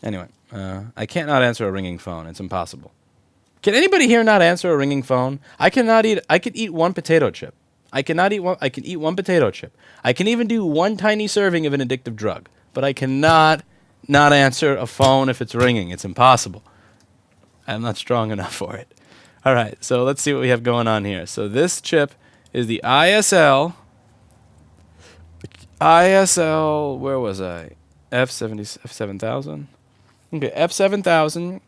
Anyway, I can't not answer a ringing phone. It's impossible. Can anybody here not answer a ringing phone? I could eat one potato chip. I can eat one potato chip. I can even do one tiny serving of an addictive drug. But I cannot not answer a phone if it's ringing. It's impossible. I'm not strong enough for it. All right, so let's see what we have going on here. So this chip is the ISL, where was I? F7000. Okay, F7000.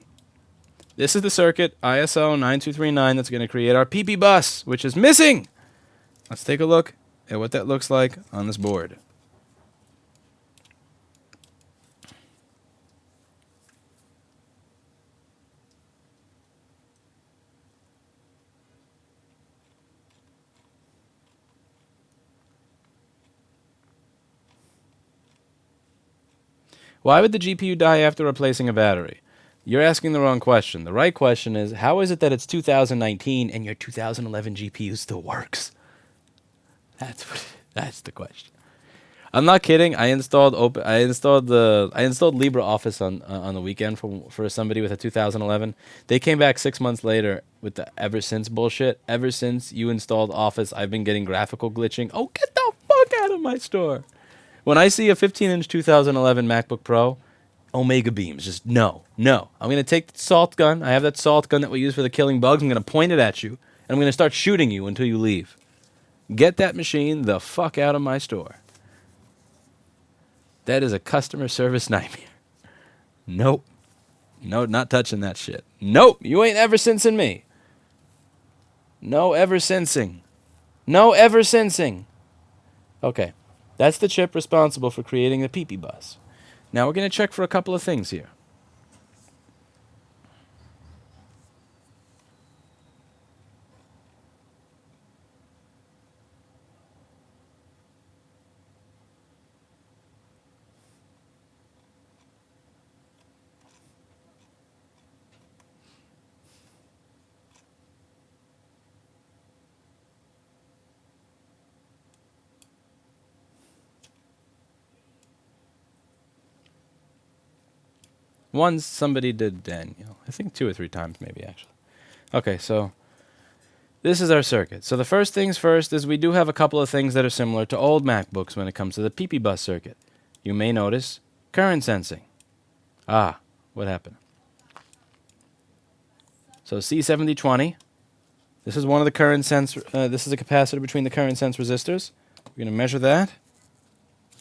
This is the circuit, ISO 9239, that's going to create our PP bus, which is missing. Let's take a look at what that looks like on this board. Why would the GPU die after replacing a battery? You're asking the wrong question. The right question is, how is it that it's 2019 and your 2011 GPU still works? That's the question. I'm not kidding. I installed LibreOffice on the weekend for somebody with a 2011. They came back 6 months later with the ever since bullshit. Ever since you installed Office, I've been getting graphical glitching. Oh, get the fuck out of my store. When I see a 15-inch 2011 MacBook Pro, Omega beams. Just no. I'm going to take the salt gun. I have that salt gun that we use for the killing bugs. I'm going to point it at you, and I'm going to start shooting you until you leave. Get that machine the fuck out of my store. That is a customer service nightmare. Nope. No, not touching that shit. Nope. You ain't ever sensing me. No ever sensing. No ever sensing. Okay. That's the chip responsible for creating the PP bus. Now we're going to check for a couple of things here. Once somebody did Daniel. I think 2 or 3 times maybe, actually. Okay, so this is our circuit. So the first things first is we do have a couple of things that are similar to old MacBooks when it comes to the PP bus circuit. You may notice current sensing. Ah, what happened? So C7020. This is one of the current sense. This is a capacitor between the current sense resistors. We're going to measure that.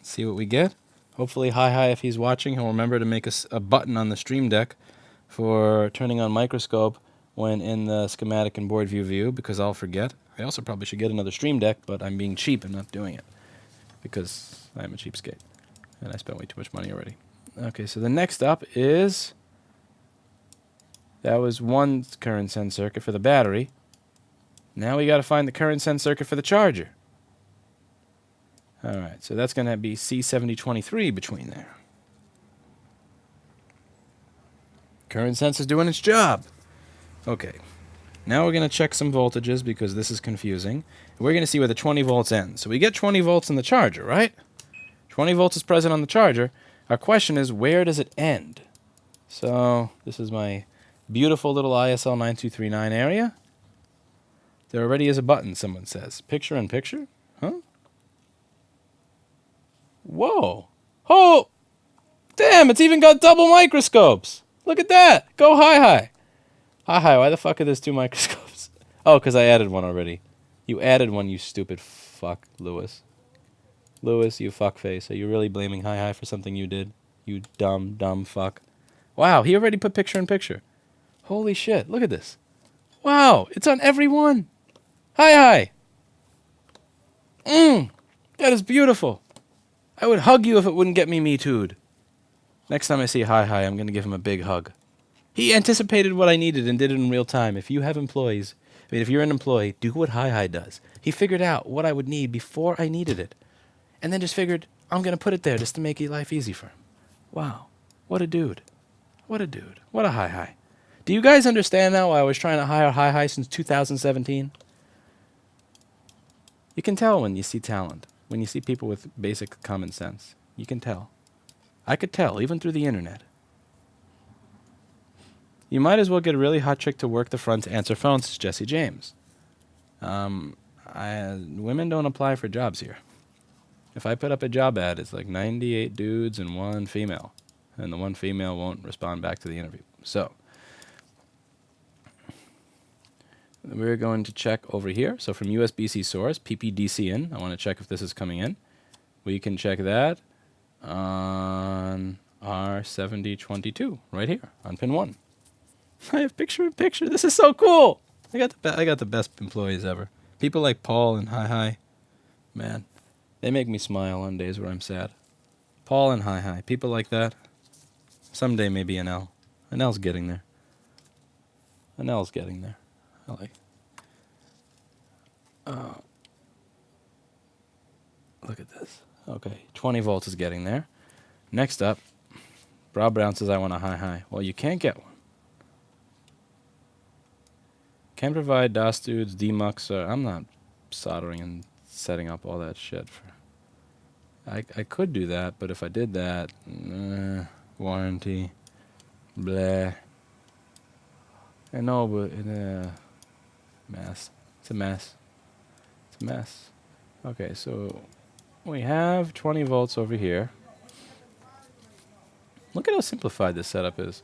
See what we get. Hopefully, Hi, if he's watching, he'll remember to make a button on the Stream Deck for turning on Microscope when in the schematic and board view, because I'll forget. I also probably should get another Stream Deck, but I'm being cheap and not doing it because I'm a cheapskate, and I spent way too much money already. Okay, so the next up is... That was one current sense circuit for the battery. Now we got to find the current sense circuit for the charger. Alright, so that's going to be C7023 between there. Current sense is doing its job. Okay, now we're going to check some voltages because this is confusing. We're going to see where the 20 volts ends. So we get 20 volts in the charger, right? 20 volts is present on the charger. Our question is, where does it end? So this is my beautiful little ISL 9239 area. There already is a button, someone says. Picture in picture? Huh? Whoa. Oh! Damn, it's even got double microscopes. Look at that. Go Hi. Hi, why the fuck are there 2 microscopes? Oh, because I added one already. You added one, you stupid fuck, Lewis. Lewis, you fuckface. Are you really blaming Hi for something you did? You dumb fuck. Wow, he already put picture in picture. Holy shit, look at this. Wow, it's on every one. Hi. That is beautiful. I would hug you if it wouldn't get me Me Too'd. Next time I see Hi, I'm going to give him a big hug. He anticipated what I needed and did it in real time. If you have employees, if you're an employee, do what Hi does. He figured out what I would need before I needed it. And then just figured, I'm going to put it there just to make life easy for him. Wow. What a dude. What a dude. What a Hi. Do you guys understand now why I was trying to hire Hi since 2017? You can tell when you see talent. When you see people with basic common sense. You can tell. I could tell, even through the internet. You might as well get a really hot chick to work the front to answer phones, says Jesse James. Women don't apply for jobs here. If I put up a job ad, it's like 98 dudes and 1 female. And the 1 female won't respond back to the interview. So, we're going to check over here. So from USB-C source, PPDC in. I want to check if this is coming in. We can check that on R7022, right here, on pin 1. I have picture in picture. This is so cool. I got the best employees ever. People like Paul and Hi. Man, they make me smile on days where I'm sad. Paul and Hi. People like that. Someday maybe Anel. Anel's getting there. Anel's getting there. I like. Look at this. Okay, 20 volts is getting there. Next up, Brow Brown says I want a Hi. Well, you can't get one. Can provide DOS dudes, demux. I'm not soldering and setting up all that shit. I could do that, but if I did that, warranty, blah. I know, but mess. It's a mess. It's a mess. Okay, so we have 20 volts over here. Look at how simplified this setup is.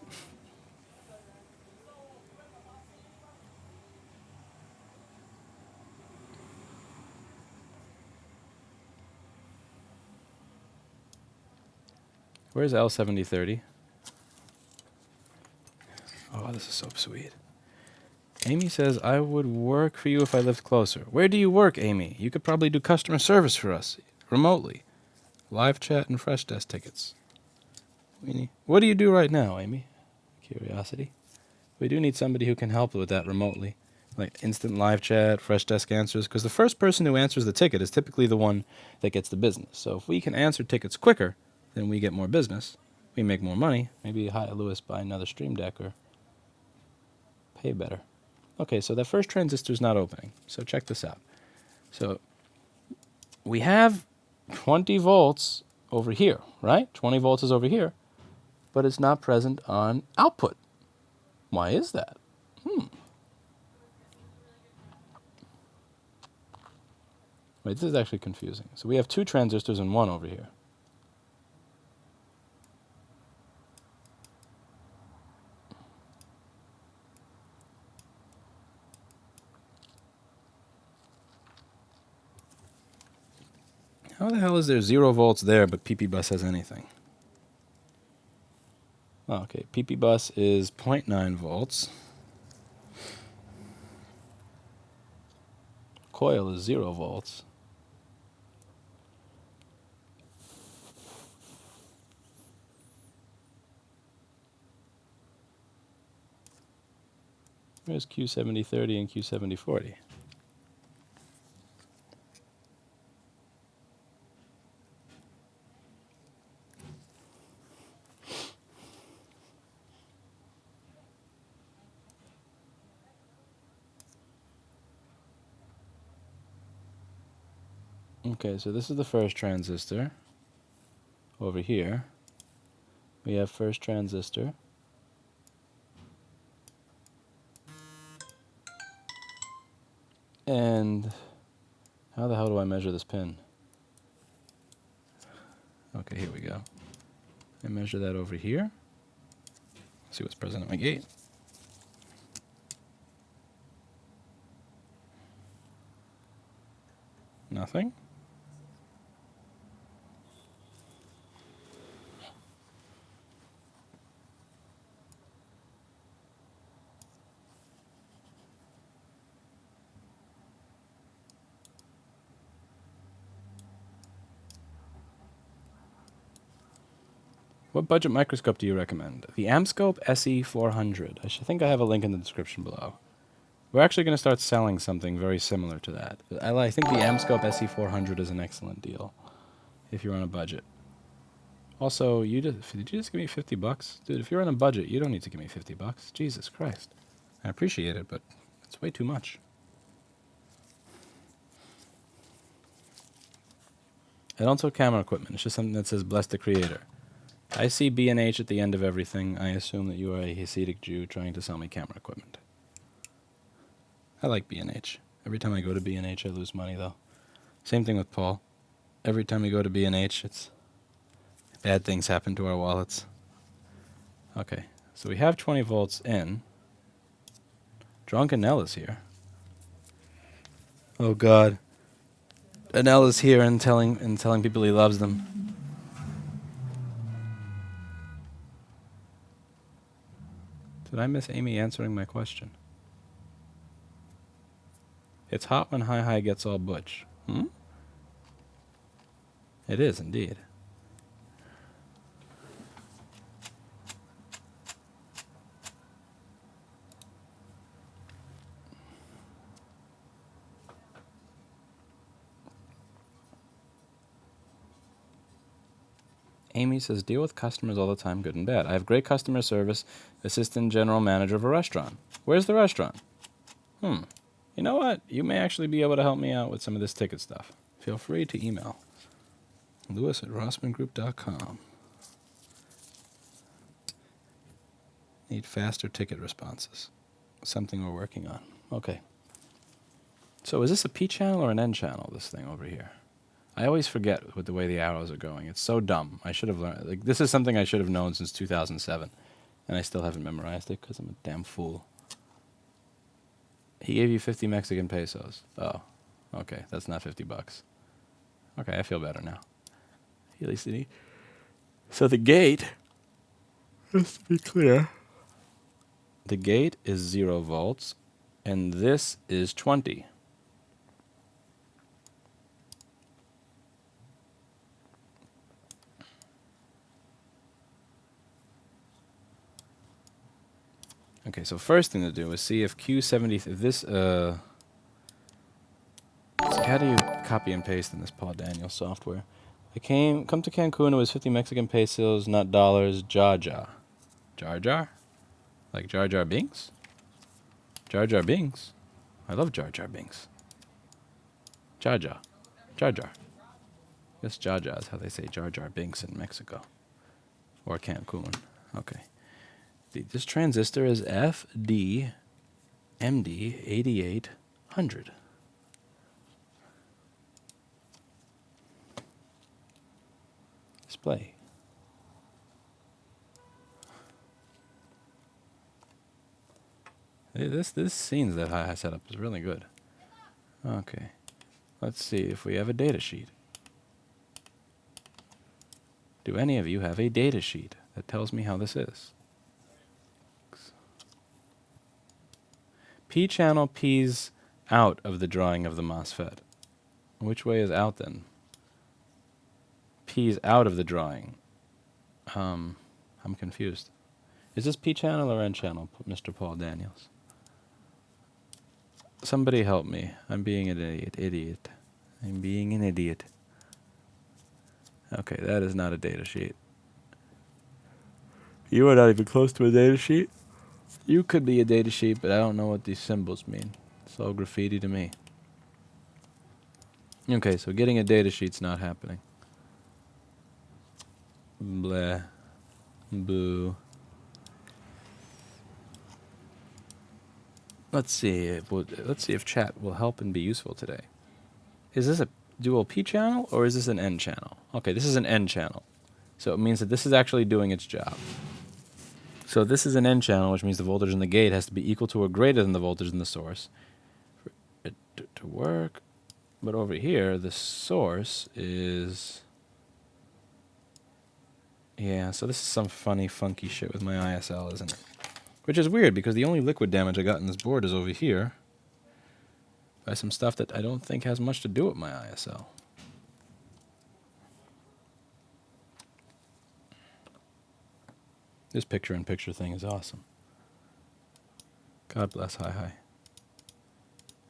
Where's L7030? Oh, this is so sweet. Amy says, I would work for you if I lived closer. Where do you work, Amy? You could probably do customer service for us, remotely. Live chat and fresh desk tickets. What do you do right now, Amy? Curiosity. We do need somebody who can help with that remotely. Like instant live chat, fresh desk answers, because the first person who answers the ticket is typically the one that gets the business. So if we can answer tickets quicker, then we get more business. We make more money. Maybe hire Lewis buy another Stream Deck or pay better. Okay, so that first transistor's not opening. So check this out. So we have 20 volts over here, right? 20 volts is over here, but it's not present on output. Why is that? Wait, this is actually confusing. So we have 2 transistors and 1 over here. How the hell is there 0 volts there, but PP bus has anything? Oh, okay, PP bus is 0.9 volts. Coil is 0 volts. Where's Q7030 and Q7040? Okay, so this is the first transistor. Over here, we have first transistor. And how the hell do I measure this pin? Okay, here we go. I measure that over here. See what's present at my gate. Nothing. What budget microscope do you recommend? The Amscope SE400. I think I have a link in the description below. We're actually going to start selling something very similar to that. I think the Amscope SE400 is an excellent deal if you're on a budget. Also, did you just give me $50? Dude, if you're on a budget, you don't need to give me $50. Jesus Christ. I appreciate it, but it's way too much. I don't sell camera equipment. It's just something that says bless the creator. I see B&H at the end of everything. I assume that you are a Hasidic Jew trying to sell me camera equipment. I like B&H. Every time I go to B&H, I lose money, though. Same thing with Paul. Every time we go to B&H, it's bad things happen to our wallets. Okay, so we have 20 volts in. Drunken Nell is here. Oh, God. Nell is here and telling people he loves them. Did I miss Amy answering my question? It's hot when Hi gets all butch. It is indeed. Amy says, deal with customers all the time, good and bad. I have great customer service, assistant general manager of a restaurant. Where's the restaurant? You know what? You may actually be able to help me out with some of this ticket stuff. Feel free to email lewis@rossmangroup.com. Need faster ticket responses. Something we're working on. Okay. So is this a P channel or an N channel, this thing over here? I always forget with the way the arrows are going. It's so dumb. I should have learned. Like, this is something I should have known since 2007. And I still haven't memorized it because I'm a damn fool. He gave you 50 Mexican pesos. Oh, okay. That's not $50. Okay, I feel better now. At least it. So the gate, just to be clear, the gate is 0 volts, and this is 20. Okay, so first thing to do is see if Q70, if this, so how do you copy and paste in this Paul Daniels software? Come to Cancun, it was 50 Mexican pesos, not dollars, Jar Jar. Jar Jar? Like Jar Jar Binks? Jar Jar Binks? I love Jar Jar Binks. Jar Jar. Jar Jar. I guess Jar Jar is how they say Jar Jar Binks in Mexico. Or Cancun. Okay. This transistor is FD-MD8800. Display. This scenes that I set up is really good. Okay. Let's see if we have a data sheet. Do any of you have a data sheet that tells me how this is? P channel P's out of the drawing of the MOSFET. Which way is out then? P's out of the drawing. I'm confused. Is this P channel or N channel, Mr. Paul Daniels? Somebody help me. I'm being an idiot. I'm being an idiot. Okay, that is not a data sheet. You are not even close to a data sheet? You could be a data sheet, but I don't know what these symbols mean. It's all graffiti to me. Okay, so getting a data sheet's not happening. Blah. Boo. Let's see if chat will help and be useful today. Is this a dual P channel or is this an N channel? Okay, this is an N channel. So it means that this is actually doing its job. So this is an N channel, which means the voltage in the gate has to be equal to or greater than the voltage in the source for it to work. But over here, the source is... Yeah, so this is some funny, funky shit with my ISL, isn't it? Which is weird, because the only liquid damage I got in this board is over here by some stuff that I don't think has much to do with my ISL. This picture-in-picture thing is awesome. God bless Hi.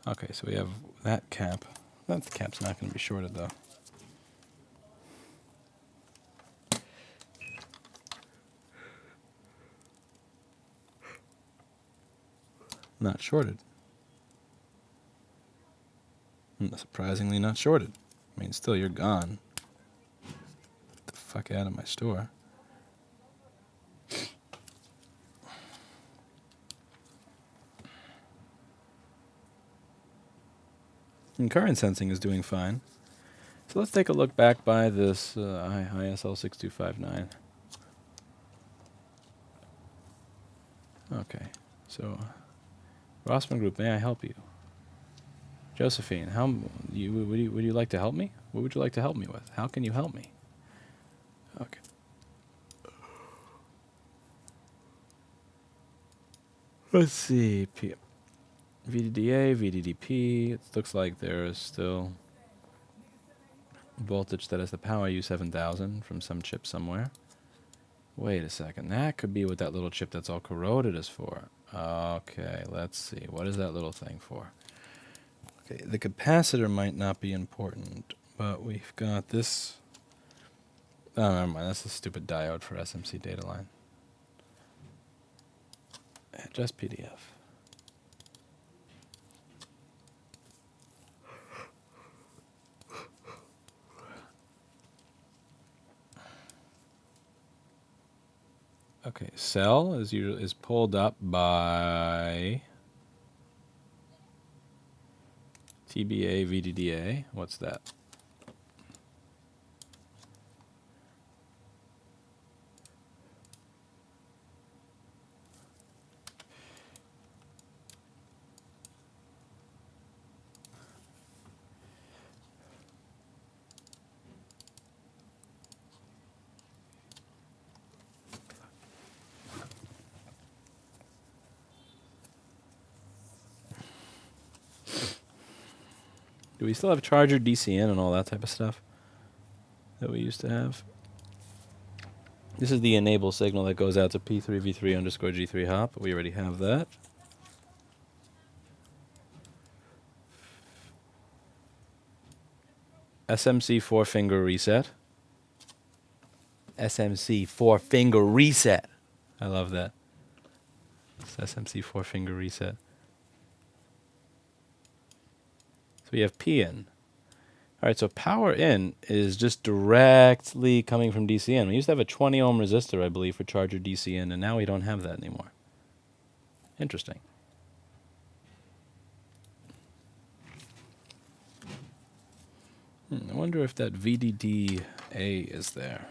Okay, so we have that cap. That cap's not going to be shorted, though. Not shorted. Surprisingly not shorted. I mean, still, you're gone. Get the fuck out of my store. And current sensing is doing fine. So let's take a look back by this ISL 6259. Okay, so Rossman Group, may I help you? Josephine, would you like to help me? What would you like to help me with? How can you help me? Okay. Let's see. VDDA, VDDP. It looks like there is still voltage that has the power U7000 from some chip somewhere. Wait a second. That could be what that little chip that's all corroded is for. Okay, let's see. What is that little thing for? Okay, the capacitor might not be important, but we've got this. Oh, never mind. That's a stupid diode for SMC data line. Just PDF. Okay, cell is pulled up by TBA VDDA. What's that? Do we still have charger DCN and all that type of stuff that we used to have? This is the enable signal that goes out to P3V3 underscore G3 hop. We already have that. SMC 4-finger reset. SMC 4-finger reset. I love that. It's SMC 4-finger reset. So we have P in. All right, so power in is just directly coming from DCN. We used to have a 20 ohm resistor, I believe, for charger DCN, and now we don't have that anymore. Interesting. I wonder if that VDDA is there.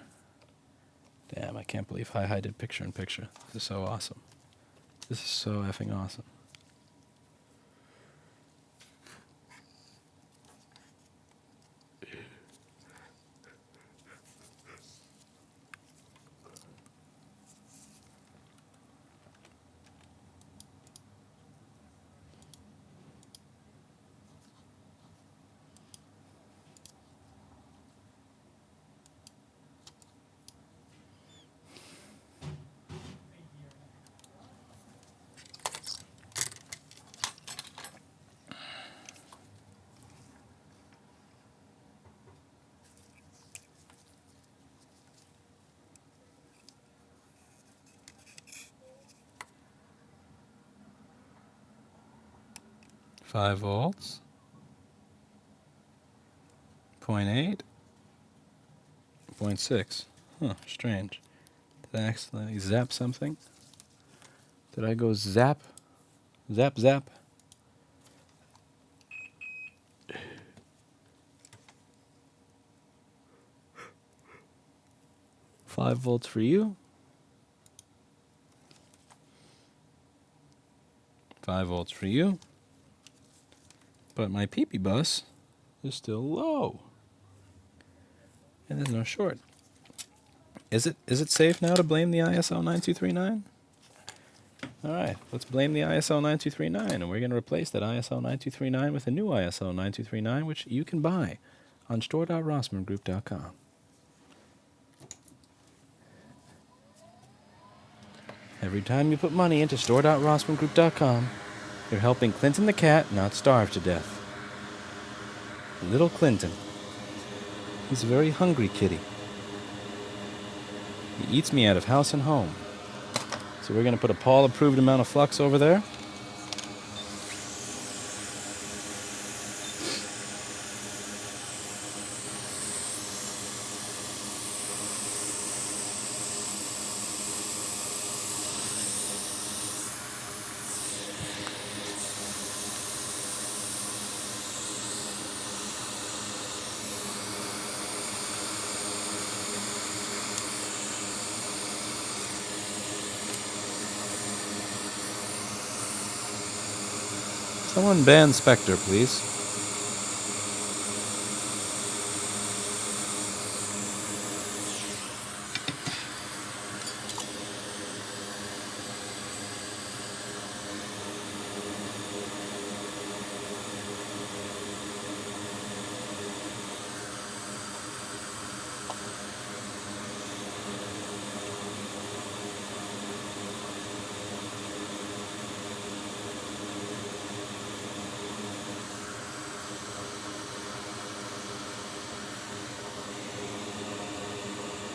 Damn, I can't believe Hi did picture-in-picture. This is so awesome. This is so effing awesome. Five volts. 0.8. 0.6. Huh, strange. Did I accidentally zap something? Did I go zap? Zap, zap? 5 volts for you. 5 volts for you. But my PP bus is still low. And there's no short. Is it safe now to blame the ISO 9239? Alright, let's blame the ISO 9239, and we're going to replace that ISO 9239 with a new ISO 9239, which you can buy on store.rossmangroup.com. Every time you put money into store.rossmangroup.com, you're helping Clinton the cat not starve to death. Little Clinton. He's a very hungry kitty. He eats me out of house and home. So we're going to put a Paul-approved amount of flux over there. Someone ban Spectre, please.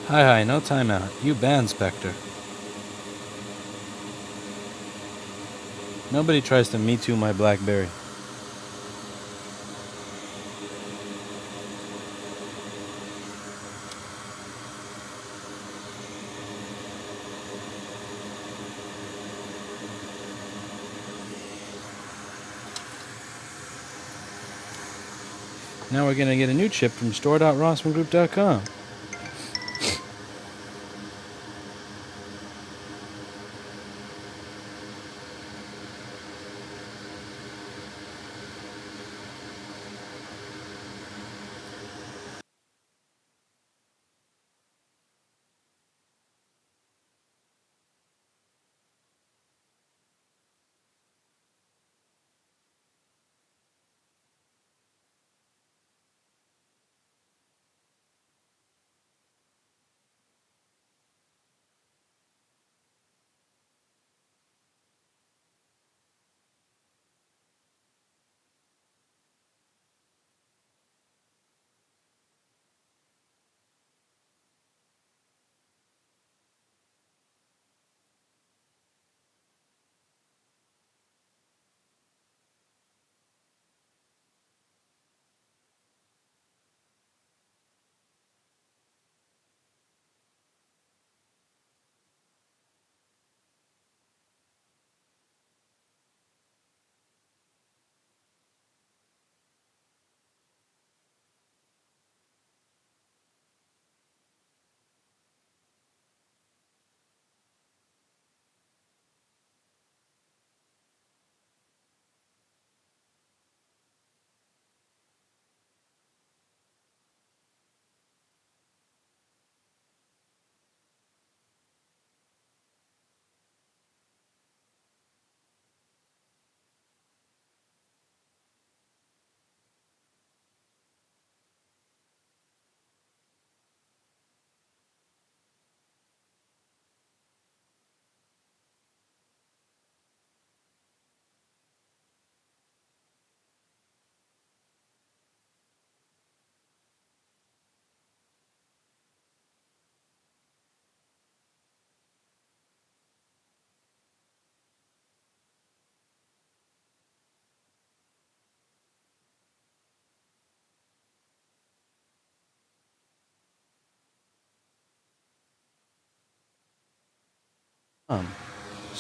Hi, no timeout. You ban Spectre. Nobody tries to Me Too my BlackBerry. Now we're going to get a new chip from store.rossmangroup.com.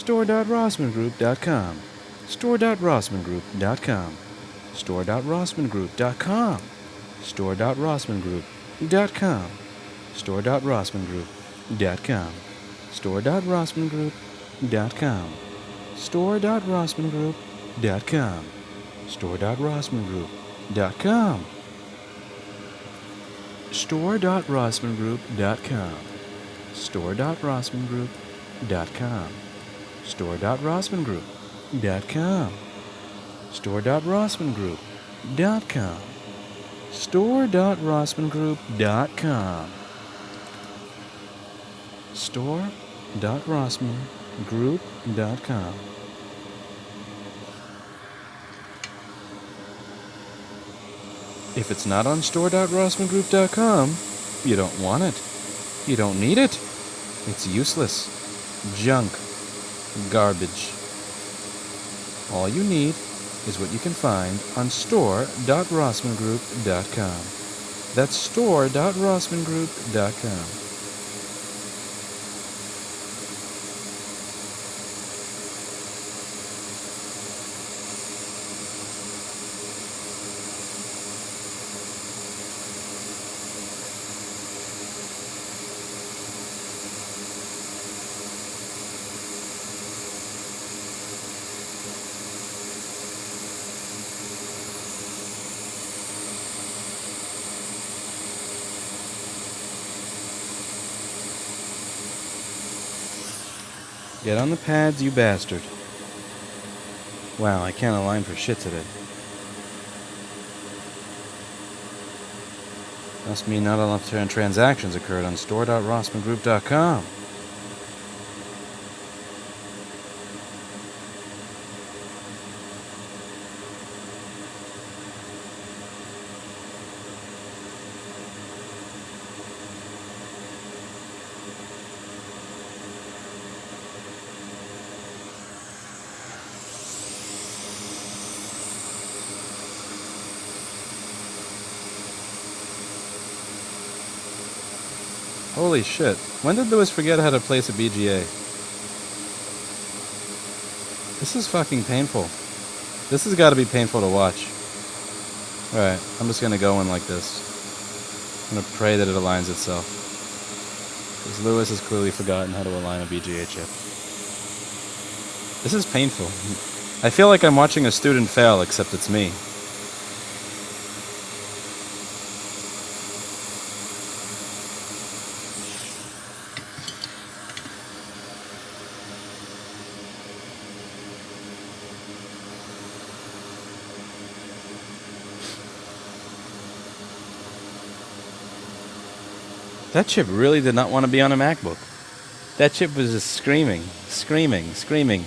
Store.rossmangroup.com. Store.rossmangroup.com. Store.rossmangroup.com. Store.rossmangroup.com. Store.rossmangroup.com. Store.rossmangroup.com. Store.rossmangroup.com. Store.rossmangroup.com. Store.rossmangroup.com. Store.rossmangroup.com. Store.rossmangroup.com. Store.rossmangroup.com. Store.rossmangroup.com. Store.rossmangroup.com. Group.com. If it's not on store.rossmangroup.com, you don't want it. You don't need it. It's useless. Junk. Garbage. All you need is what you can find on store.rossmangroup.com. That's store.rossmangroup.com. Get on the pads, you bastard. Wow, I can't align for shit today. Must mean not enough transactions occurred on store.rossmangroup.com. Holy shit. When did Lewis forget how to place a BGA? This is fucking painful. This has got to be painful to watch. Alright, I'm just going to go in like this. I'm going to pray that it aligns itself. Because Lewis has clearly forgotten how to align a BGA chip. This is painful. I feel like I'm watching a student fail, except it's me. That chip really did not want to be on a MacBook. That chip was just screaming, screaming, screaming.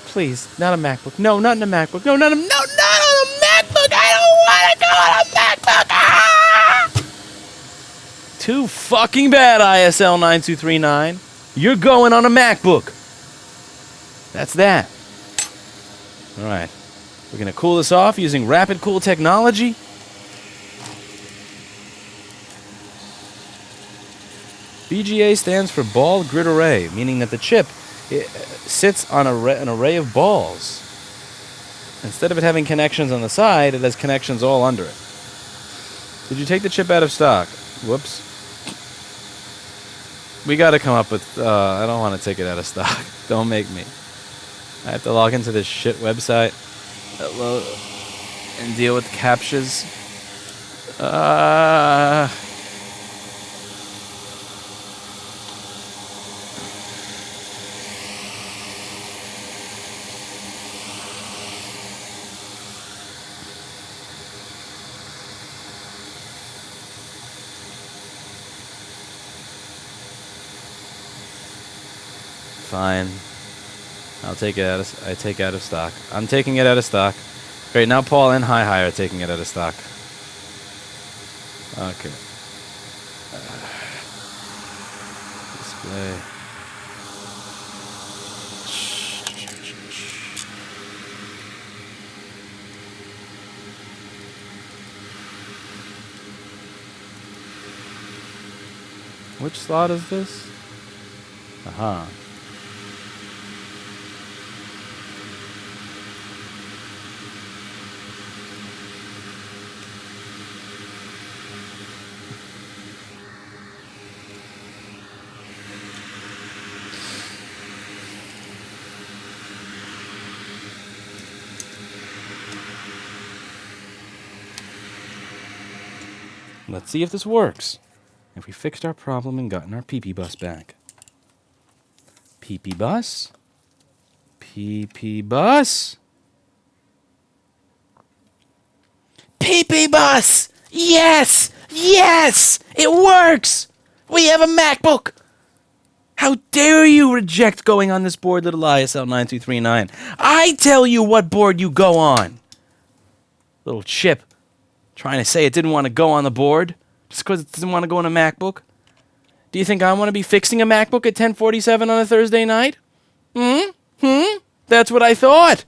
Please, not a MacBook. No, not in a MacBook. No, not on a MacBook. I don't want to go on a MacBook. Ah! Too fucking bad, ISL 9239. You're going on a MacBook. That's that. All right. We're going to cool this off using Rapid Cool technology. BGA stands for Ball Grid Array, meaning that the chip sits on an array of balls. Instead of it having connections on the side, it has connections all under it. Did you take the chip out of stock? Whoops. We got to come up with... I don't want to take it out of stock. Don't make me. I have to log into this shit website and deal with captchas. Fine. I'll take it out of... I take out of stock. I'm taking it out of stock. Great, now Paul and Hi are taking it out of stock. Okay. Display. Which slot is this? Aha. Let's see if this works. If we fixed our problem and gotten our PP bus back. PP bus? PP bus? PP bus! Yes! Yes! It works! We have a MacBook! How dare you reject going on this board, little ISL 9239? I tell you what board you go on. Little chip trying to say it didn't want to go on the board just because it doesn't want to go on a MacBook. Do you think I want to be fixing a MacBook at 10:47 on a Thursday night? That's what I thought.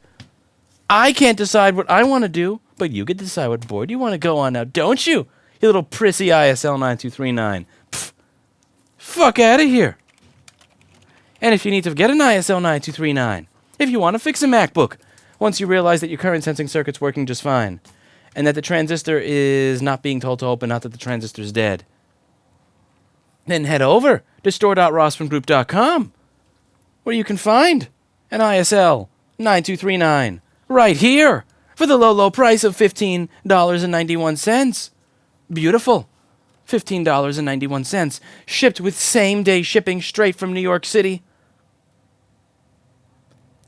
I can't decide what I want to do, but you get to decide what board you want to go on now, don't you? You little prissy ISL 9239. Pfft. Fuck out of here. And if you need to get an ISL 9239, if you want to fix a MacBook, once you realize that your current sensing circuit's working just fine, and that the transistor is not being told to open, not that the transistor's dead, then head over to store.rossmangroup.com, where you can find an ISL 9239 right here for the low, low price of $15.91. Beautiful. $15.91, shipped with same-day shipping straight from New York City.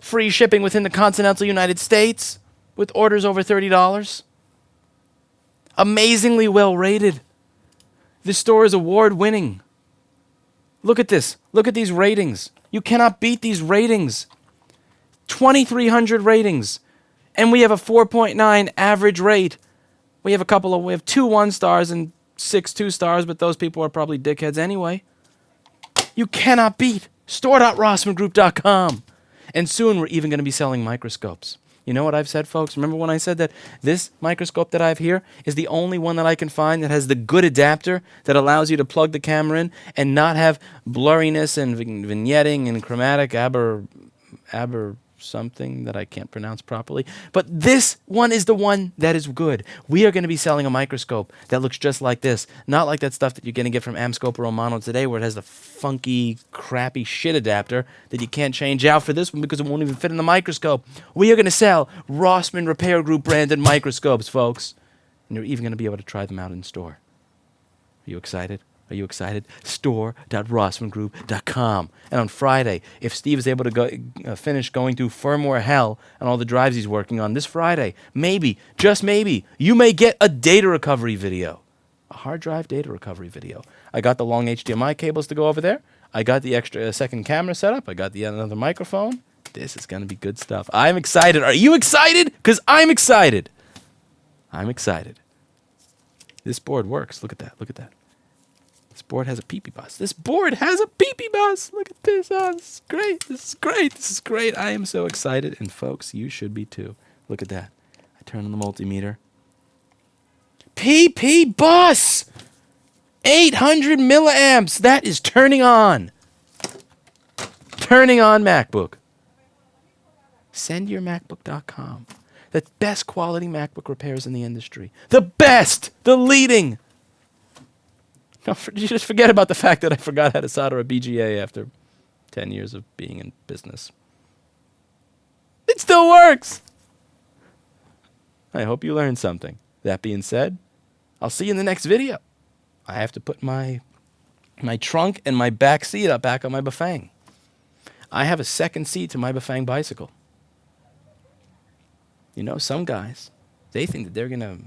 Free shipping within the continental United States with orders over $30. Amazingly well rated. This store is award-winning. Look at this. Look at these ratings. You cannot beat these ratings. 2,300 ratings. And we have a 4.9 average rate. We have two 1-stars and 6 2-stars, but those people are probably dickheads anyway. You cannot beat store.rossmangroup.com. And soon we're even going to be selling microscopes. You know what I've said, folks? Remember when I said that this microscope that I have here is the only one that I can find that has the good adapter that allows you to plug the camera in and not have blurriness and vignetting and chromatic aber something that I can't pronounce properly. But this one is the one that is good. We are going to be selling a microscope that looks just like this. Not like that stuff that you're going to get from Amscope or Omano today where it has the funky, crappy shit adapter that you can't change out for this one because it won't even fit in the microscope. We are going to sell Rossman Repair Group branded microscopes, folks. And you're even going to be able to try them out in store. Are you excited? Are you excited? Store.rossmangroup.com. And on Friday, if Steve is able to finish going through firmware hell on all the drives he's working on this Friday, maybe, just maybe, you may get a data recovery video. A hard drive data recovery video. I got the long HDMI cables to go over there. I got the extra second camera set up. I got the another microphone. This is going to be good stuff. I'm excited. Are you excited? Because I'm excited. I'm excited. This board works. Look at that. Look at that. This board has a pee-pee bus. This board has a pee-pee bus. Look at this. Oh, this is great. This is great. This is great. I am so excited. And folks, you should be too. Look at that. I turn on the multimeter. PP bus! 800 milliamps. That is turning on. Turning on MacBook. Sendyourmacbook.com. The best quality MacBook repairs in the industry. The best! The leading! You just forget about the fact that I forgot how to solder a BGA after 10 years of being in business. It still works! I hope you learned something. That being said, I'll see you in the next video. I have to put my trunk and my back seat up back on my Bafang. I have a second seat to my Bafang bicycle. You know, some guys, they think that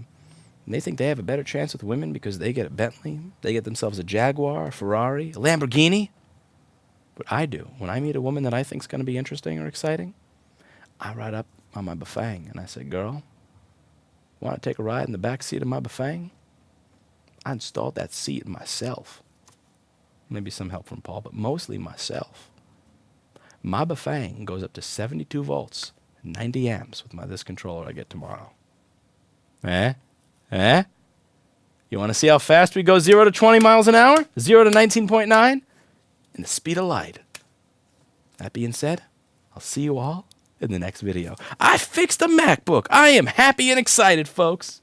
they think they have a better chance with women because they get a Bentley, they get themselves a Jaguar, a Ferrari, a Lamborghini. But I do. When I meet a woman that I think is going to be interesting or exciting, I ride up on my Bafang and I say, girl, want to take a ride in the back seat of my Bafang? I installed that seat myself. Maybe some help from Paul, but mostly myself. My Bafang goes up to 72 volts, 90 amps with this controller I get tomorrow. You want to see how fast we go 0 to 20 miles an hour? 0 to 19.9? In the speed of light. That being said, I'll see you all in the next video. I fixed a MacBook. I am happy and excited, folks.